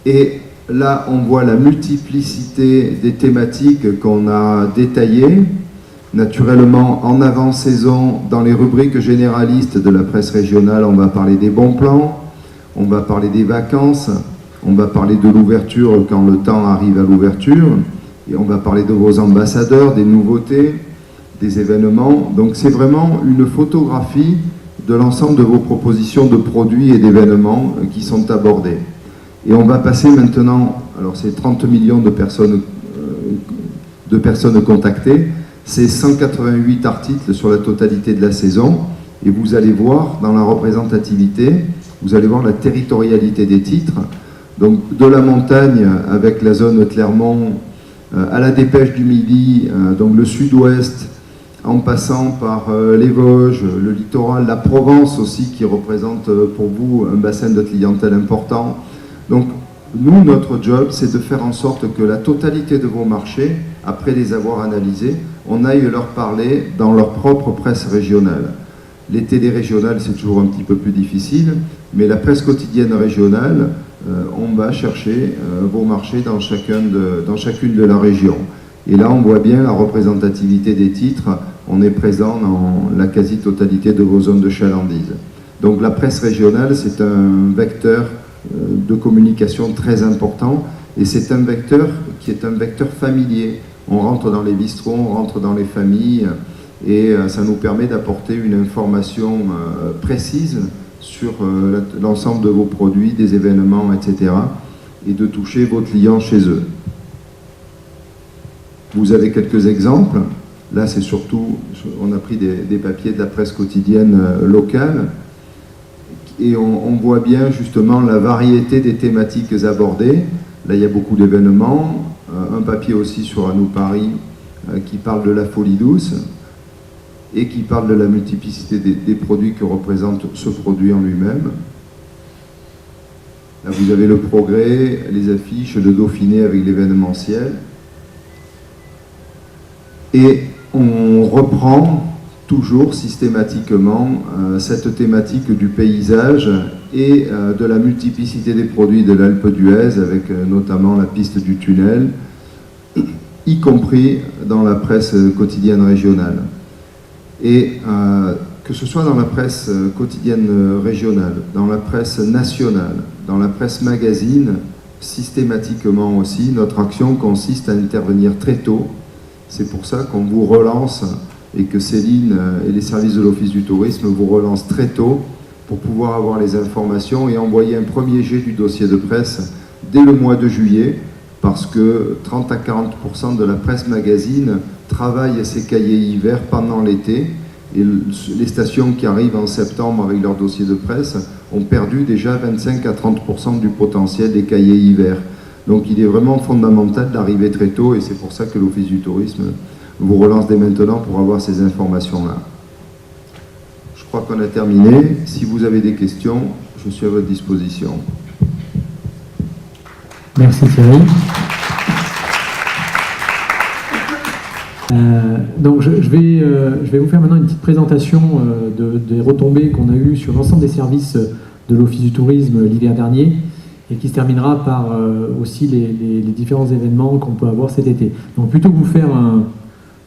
Et là on voit la multiplicité des thématiques qu'on a détaillées. Naturellement, en avant-saison, dans les rubriques généralistes de la presse régionale, on va parler des bons plans, on va parler des vacances, on va parler de l'ouverture quand le temps arrive à l'ouverture, et on va parler de vos ambassadeurs, des nouveautés, des événements. Donc c'est vraiment une photographie de l'ensemble de vos propositions de produits et d'événements qui sont abordés. Et on va passer maintenant, alors c'est 30 millions de personnes contactées, c'est 188 articles sur la totalité de la saison, et vous allez voir dans la représentativité vous allez voir la territorialité des titres. Donc de la montagne avec la zone Clermont à la Dépêche du Midi, donc le sud-ouest, en passant par les Vosges, le littoral, la Provence aussi qui représente pour vous un bassin de clientèle important. Donc nous, notre job, c'est de faire en sorte que la totalité de vos marchés, après les avoir analysés, on aille leur parler dans leur propre presse régionale. Les télés régionales, c'est toujours un petit peu plus difficile, mais la presse quotidienne régionale, on va chercher vos marchés dans chacune de la région. Et là, on voit bien la représentativité des titres. On est présent dans la quasi-totalité de vos zones de chalandise. Donc la presse régionale, c'est un vecteur de communication très important et c'est un vecteur qui est un vecteur familier. On rentre dans les bistrots, on rentre dans les familles et ça nous permet d'apporter une information précise sur l'ensemble de vos produits, des événements, etc. et de toucher vos clients chez eux. Vous avez quelques exemples. Là, c'est surtout, on a pris des papiers de la presse quotidienne locale et on voit bien justement la variété des thématiques abordées. Là, il y a beaucoup d'événements. Un papier aussi sur Anou Paris qui parle de la folie douce et qui parle de la multiplicité des produits que représente ce produit en lui-même. Là, vous avez le Progrès, les affiches, le Dauphiné avec l'événementiel. Et on reprend toujours systématiquement cette thématique du paysage et de la multiplicité des produits de l'Alpe d'Huez, avec notamment la piste du tunnel, y compris dans la presse quotidienne régionale. Et que ce soit dans la presse quotidienne régionale, dans la presse nationale, dans la presse magazine, systématiquement aussi, notre action consiste à intervenir très tôt. C'est pour ça qu'on vous relance et que Céline et les services de l'Office du tourisme vous relancent très tôt pour pouvoir avoir les informations et envoyer un premier jet du dossier de presse dès le mois de juillet, parce que 30 à 40% de la presse magazine travaille ses cahiers hiver pendant l'été et les stations qui arrivent en septembre avec leur dossier de presse ont perdu déjà 25 à 30% du potentiel des cahiers hiver. Donc il est vraiment fondamental d'arriver très tôt et c'est pour ça que l'Office du tourisme vous relance dès maintenant pour avoir ces informations-là. Je crois qu'on a terminé. Si vous avez des questions, je suis à votre disposition. Merci Thierry. Donc je vais vous faire maintenant une petite présentation des retombées qu'on a eues sur l'ensemble des services de l'Office du tourisme l'hiver dernier et qui se terminera par aussi les différents événements qu'on peut avoir cet été. Donc plutôt que vous faire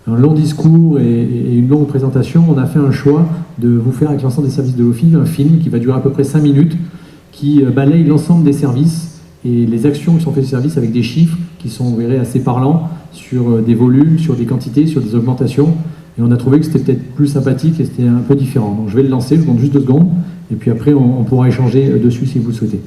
un long discours et une longue présentation, on a fait un choix de vous faire avec l'ensemble des services de l'Office un film qui va durer à peu près 5 minutes, qui balaye l'ensemble des services et les actions qui sont faites du service avec des chiffres qui sont, vous verrez, assez parlants sur des volumes, sur des quantités, sur des augmentations. Et on a trouvé que c'était peut-être plus sympathique et c'était un peu différent. Donc je vais le lancer, je vous demande juste 2 secondes, et puis après on pourra échanger dessus si vous le souhaitez.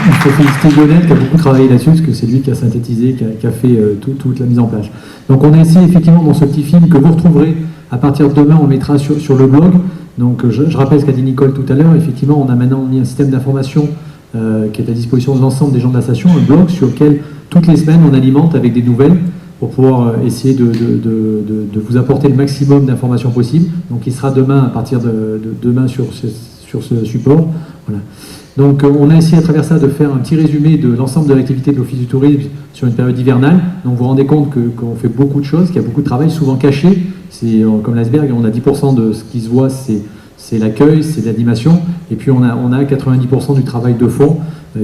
il faut féliciter Lionel qui a beaucoup travaillé là-dessus, parce que c'est lui qui a synthétisé, qui a fait toute la mise en place. Donc on a essayé effectivement dans ce petit film que vous retrouverez à partir de demain, on mettra sur le blog. Donc je rappelle ce qu'a dit Nicole tout à l'heure, effectivement on a maintenant mis un système d'information qui est à disposition de l'ensemble des gens de la station, un blog sur lequel toutes les semaines on alimente avec des nouvelles pour pouvoir essayer de vous apporter le maximum d'informations possibles. Donc il sera demain à partir de demain sur ce support. Voilà. Donc on a essayé à travers ça de faire un petit résumé de l'ensemble de l'activité de l'Office du tourisme sur une période hivernale. Donc vous vous rendez compte qu'on fait beaucoup de choses, qu'il y a beaucoup de travail, souvent caché. C'est comme l'iceberg, on a 10% de ce qui se voit, c'est l'accueil, c'est l'animation. Et puis on a 90% du travail de fond.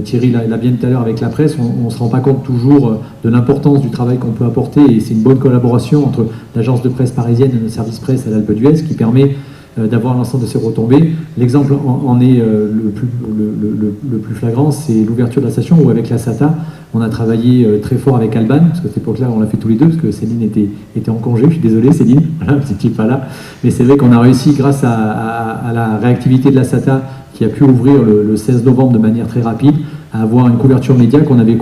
Thierry l'a bien dit tout à l'heure avec la presse, on ne se rend pas compte toujours de l'importance du travail qu'on peut apporter, et c'est une bonne collaboration entre l'agence de presse parisienne et le service presse à l'Alpe d'Huez qui permet d'avoir l'ensemble de ces retombées. L'exemple en est le plus flagrant, c'est l'ouverture de la station où avec la SATA, on a travaillé très fort avec Alban, parce qu'à cette époque-là, on l'a fait tous les deux, parce que Céline était en congé, je suis désolé Céline, voilà, vous n'étiez pas là, mais c'est vrai qu'on a réussi grâce à la réactivité de la SATA qui a pu ouvrir le 16 novembre de manière très rapide, à avoir une couverture média qu'on avait,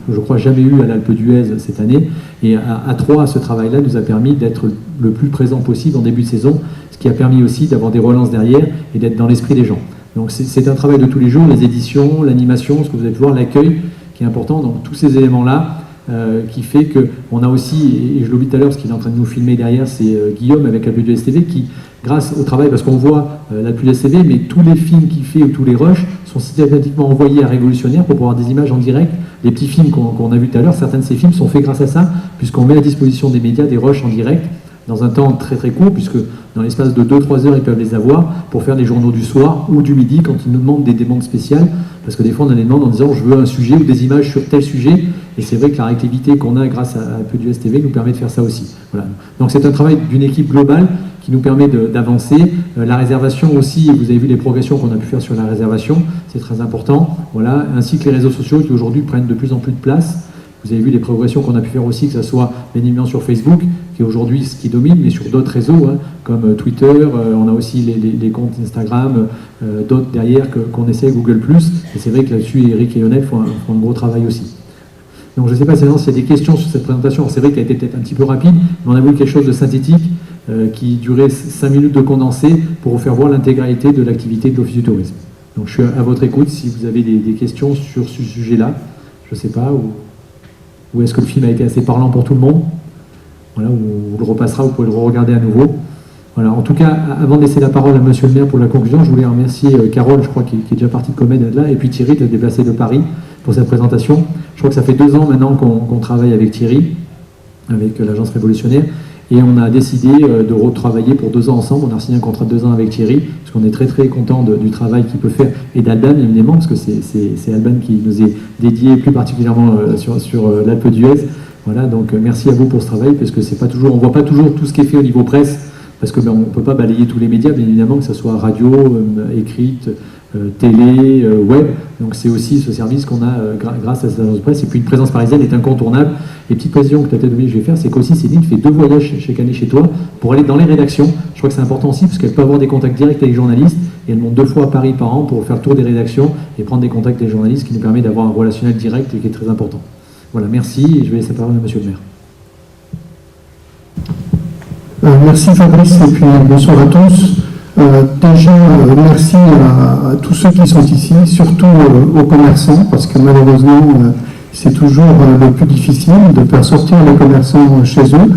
je crois, jamais eu à l'Alpe d'Huez cette année. Et à trois, ce travail-là nous a permis d'être le plus présent possible en début de saison, ce qui a permis aussi d'avoir des relances derrière et d'être dans l'esprit des gens. Donc c'est un travail de tous les jours, les éditions, l'animation, ce que vous allez voir, l'accueil qui est important. Donc tous ces éléments-là qui fait qu'on a aussi, et je l'oublie tout à l'heure parce qu'il est en train de nous filmer derrière, c'est Guillaume avec l'Alpe d'Huez TV qui, grâce au travail, parce qu'on voit l'Alpe d'Huez TV, mais tous les films qu'il fait ou tous les rushs sont systématiquement envoyés à Révolutionnaire pour pouvoir avoir des images en direct. Les petits films qu'on a vus tout à l'heure, certains de ces films sont faits grâce à ça, puisqu'on met à disposition des médias des rushs en direct dans un temps très très court, puisque dans l'espace de 2-3 heures, ils peuvent les avoir pour faire des journaux du soir ou du midi quand ils nous demandent des demandes spéciales, parce que des fois on a des demandes en disant je veux un sujet ou des images sur tel sujet, et c'est vrai que la réactivité qu'on a grâce à Alpe d'Huez TV nous permet de faire ça aussi. Voilà. Donc c'est un travail d'une équipe globale qui nous permet d'avancer. La réservation aussi, vous avez vu les progressions qu'on a pu faire sur la réservation, c'est très important, voilà, ainsi que les réseaux sociaux qui aujourd'hui prennent de plus en plus de place. Vous avez vu les progressions qu'on a pu faire aussi, que ce soit l'événement sur Facebook, qui est aujourd'hui ce qui domine, mais sur d'autres réseaux, comme Twitter, on a aussi les comptes Instagram, d'autres derrière qu'on essaie, Google+, et c'est vrai que là-dessus, Eric et Lionel font un gros travail aussi. Donc je ne sais pas s'il y a des questions sur cette présentation, c'est vrai qu'elle a été peut-être un petit peu rapide, mais on a voulu quelque chose de synthétique, qui durait 5 minutes de condensé, pour vous faire voir l'intégralité de l'activité de l'Office du tourisme. Donc je suis à votre écoute si vous avez des questions sur ce sujet-là, je ne sais pas, ou est-ce que le film a été assez parlant pour tout le monde? Voilà, on le repassera, vous pouvez le re-regarder à nouveau. Voilà, en tout cas, avant de laisser la parole à Monsieur le maire pour la conclusion, je voulais remercier Carole, je crois, qui est déjà partie de Comède là, et puis Thierry, qui a déplacé de Paris pour cette présentation. Je crois que ça fait 2 ans maintenant qu'on travaille avec Thierry, avec l'agence Révolutionnaire, et on a décidé de retravailler pour 2 ans ensemble. On a signé un contrat de 2 ans avec Thierry, parce qu'on est très très content du travail qu'il peut faire, et d'Alban évidemment, parce que c'est Alban qui nous est dédié plus particulièrement sur l'Alpe d'Huez. Voilà, donc merci à vous pour ce travail, parce que c'est pas toujours, on voit pas toujours tout ce qui est fait au niveau presse, parce que on peut pas balayer tous les médias, bien évidemment, que ce soit radio, écrite, télé, web. Donc c'est aussi ce service qu'on a grâce à cette agence de presse. Et puis une présence parisienne est incontournable. Et petite précision que tu as peut-être oublié que je vais faire, c'est qu'aussi Céline fait 2 voyages chaque année chez toi pour aller dans les rédactions. Je crois que c'est important aussi, parce qu'elle peut avoir des contacts directs avec les journalistes, et elle monte 2 fois à Paris par an pour faire le tour des rédactions et prendre des contacts avec les journalistes, ce qui nous permet d'avoir un relationnel direct et qui est très important. Voilà, merci, et je vais laisser la parole à Monsieur le maire. Merci Fabrice, et puis bonsoir à tous. Déjà, merci à tous ceux qui sont ici, surtout aux commerçants, parce que malheureusement, c'est toujours le plus difficile de faire sortir les commerçants chez eux.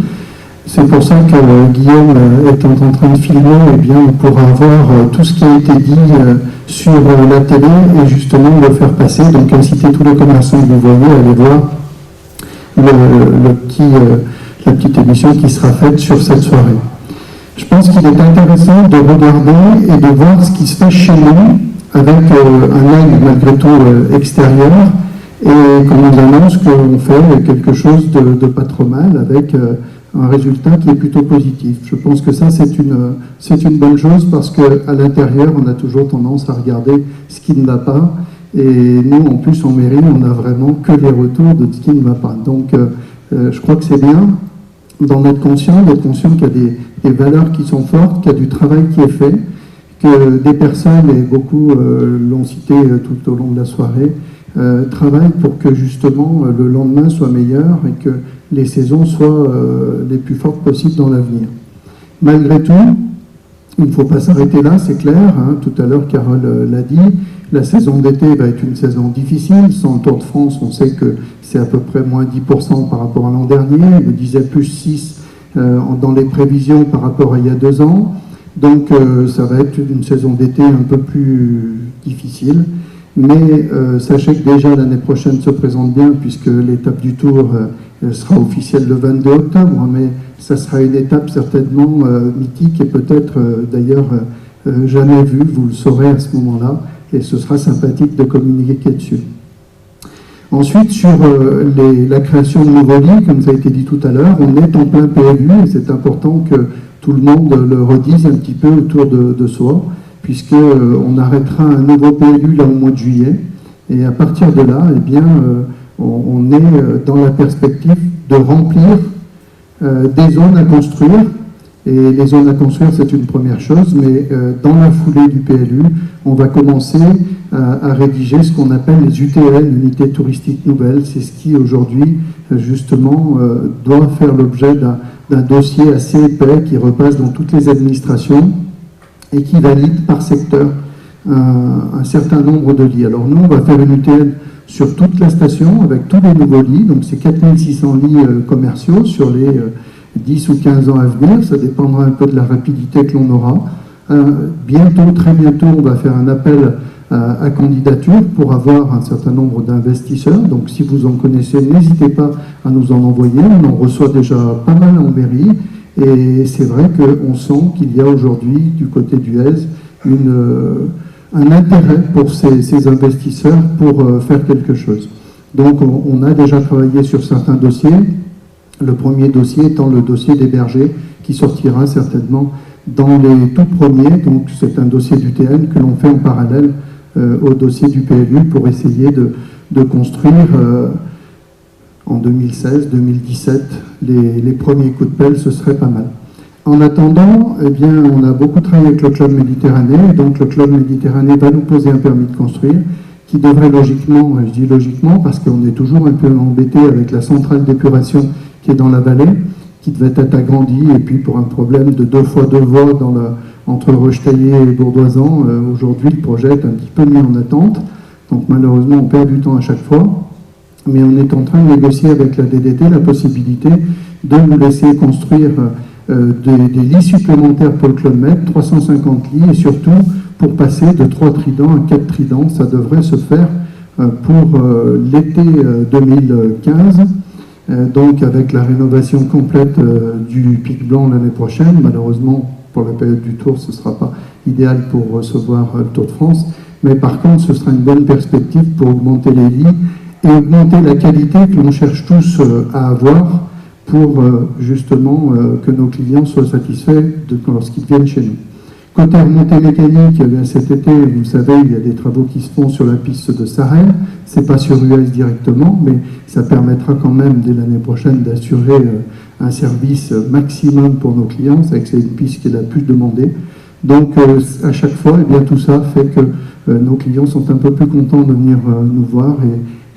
C'est pour ça que Guillaume étant en train de filmer, eh bien, on pourra voir tout ce qui a été dit sur la télé et justement le faire passer. Donc inciter tous les commerçants que vous voyez à aller voir la petite émission qui sera faite sur cette soirée. Je pense qu'il est intéressant de regarder et de voir ce qui se fait chez nous avec un œil malgré tout extérieur, et qu'on nous annonce qu'on fait quelque chose de pas trop mal avec un résultat qui est plutôt positif. Je pense que ça c'est une bonne chose, parce qu'à l'intérieur on a toujours tendance à regarder ce qui ne va pas, et nous en plus en mairie on n'a vraiment que les retours de ce qui ne va pas. Donc je crois que c'est bien d'en être conscient qu'il y a des valeurs qui sont fortes, qu'il y a du travail qui est fait, que des personnes, et beaucoup l'ont cité tout au long de la soirée, travaille pour que justement le lendemain soit meilleur et que les saisons soient les plus fortes possibles dans l'avenir. Malgré tout, il ne faut pas s'arrêter là, c'est clair. Tout à l'heure, Carole l'a dit, la saison d'été va être une saison difficile. Sans le Tour de France, on sait que c'est à peu près moins 10% par rapport à l'an dernier. Il me disait plus 6 dans les prévisions par rapport à il y a 2 ans. Donc ça va être une saison d'été un peu plus difficile. Mais sachez que déjà l'année prochaine se présente bien puisque l'étape du Tour sera officielle le 22 octobre. Mais ça sera une étape certainement mythique et peut-être d'ailleurs jamais vue. Vous le saurez à ce moment-là et ce sera sympathique de communiquer dessus. Ensuite, sur la création de nouveaux lits, comme ça a été dit tout à l'heure, on est en plein PLU et c'est important que tout le monde le redise un petit peu autour de soi, puisqu'on arrêtera un nouveau PLU là au mois de juillet. Et à partir de là, eh bien, on est dans la perspective de remplir des zones à construire. Et les zones à construire, c'est une première chose, mais dans la foulée du PLU, on va commencer à rédiger ce qu'on appelle les UTN, unités touristiques nouvelles. C'est ce qui, aujourd'hui, justement, doit faire l'objet d'un dossier assez épais qui repasse dans toutes les administrations et qui valide par secteur un certain nombre de lits. Alors nous, on va faire une UTN sur toute la station avec tous les nouveaux lits, donc c'est 4600 lits commerciaux sur les 10 ou 15 ans à venir, ça dépendra un peu de la rapidité que l'on aura. Bientôt, très bientôt, on va faire un appel à candidature pour avoir un certain nombre d'investisseurs. Donc si vous en connaissez, n'hésitez pas à nous en envoyer. On en reçoit déjà pas mal en mairie. Et c'est vrai qu'on sent qu'il y a aujourd'hui, du côté du ES, un intérêt pour ces investisseurs pour faire quelque chose. Donc on a déjà travaillé sur certains dossiers. Le premier dossier étant le dossier des bergers, qui sortira certainement dans les tout premiers. Donc c'est un dossier d'UTN que l'on fait en parallèle au dossier du PLU pour essayer de construire en 2016-2017 les premiers coups de pelle, ce serait pas mal. En attendant, eh bien, on a beaucoup travaillé avec le Club Méditerranée, et donc le Club Méditerranée va nous poser un permis de construire qui devrait logiquement, je dis logiquement parce qu'on est toujours un peu embêté avec la centrale d'épuration qui est dans la vallée, qui devait être agrandie, et puis pour un problème de 2 fois 2 voies entre Rochetaillé et Bourdoisan, aujourd'hui le projet est un petit peu mis en attente, donc malheureusement on perd du temps à chaque fois, mais on est en train de négocier avec la DDT la possibilité de nous laisser construire des lits supplémentaires pour le Club Med, 350 lits, et surtout pour passer de 3 tridents à 4 tridents. Ça devrait se faire pour l'été 2015, donc avec la rénovation complète du Pic Blanc l'année prochaine. Malheureusement, pour la période du Tour, ce ne sera pas idéal pour recevoir le Tour de France, mais par contre, ce sera une bonne perspective pour augmenter les lits et augmenter la qualité que l'on cherche tous à avoir pour justement que nos clients soient satisfaits lorsqu'ils viennent chez nous. Côté remontée mécanique, cet été, vous savez, il y a des travaux qui se font sur la piste de Sarrel. Ce n'est pas sur US directement, mais ça permettra quand même, dès l'année prochaine, d'assurer un service maximum pour nos clients. C'est que c'est une piste qui est la plus demandée. Donc, à chaque fois, eh bien, tout ça fait que nos clients sont un peu plus contents de venir nous voir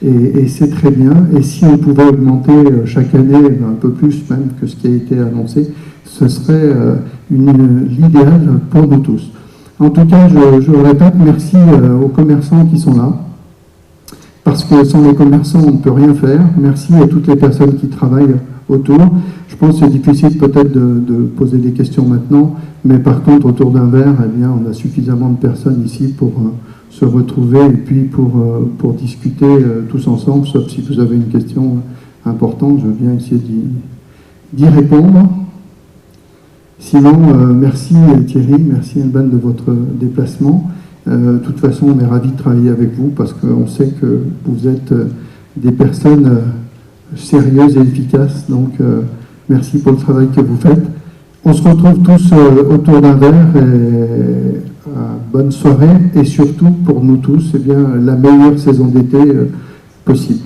et c'est très bien. Et si on pouvait augmenter chaque année un peu plus même que ce qui a été annoncé, ce serait l'idéal pour nous tous. En tout cas, je répète, merci aux commerçants qui sont là, parce que sans les commerçants, on ne peut rien faire. Merci à toutes les personnes qui travaillent autour. Je pense que c'est difficile peut-être de poser des questions maintenant, mais par contre, autour d'un verre, eh bien, on a suffisamment de personnes ici pour se retrouver et puis pour discuter tous ensemble, sauf si vous avez une question importante, je veux bien essayer d'y répondre. Sinon, merci Thierry, merci Elban de votre déplacement. De toute façon, on est ravis de travailler avec vous parce qu'on sait que vous êtes des personnes sérieuses et efficaces. Donc, merci pour le travail que vous faites. On se retrouve tous autour d'un verre. Bonne soirée et surtout pour nous tous, eh bien, la meilleure saison d'été possible.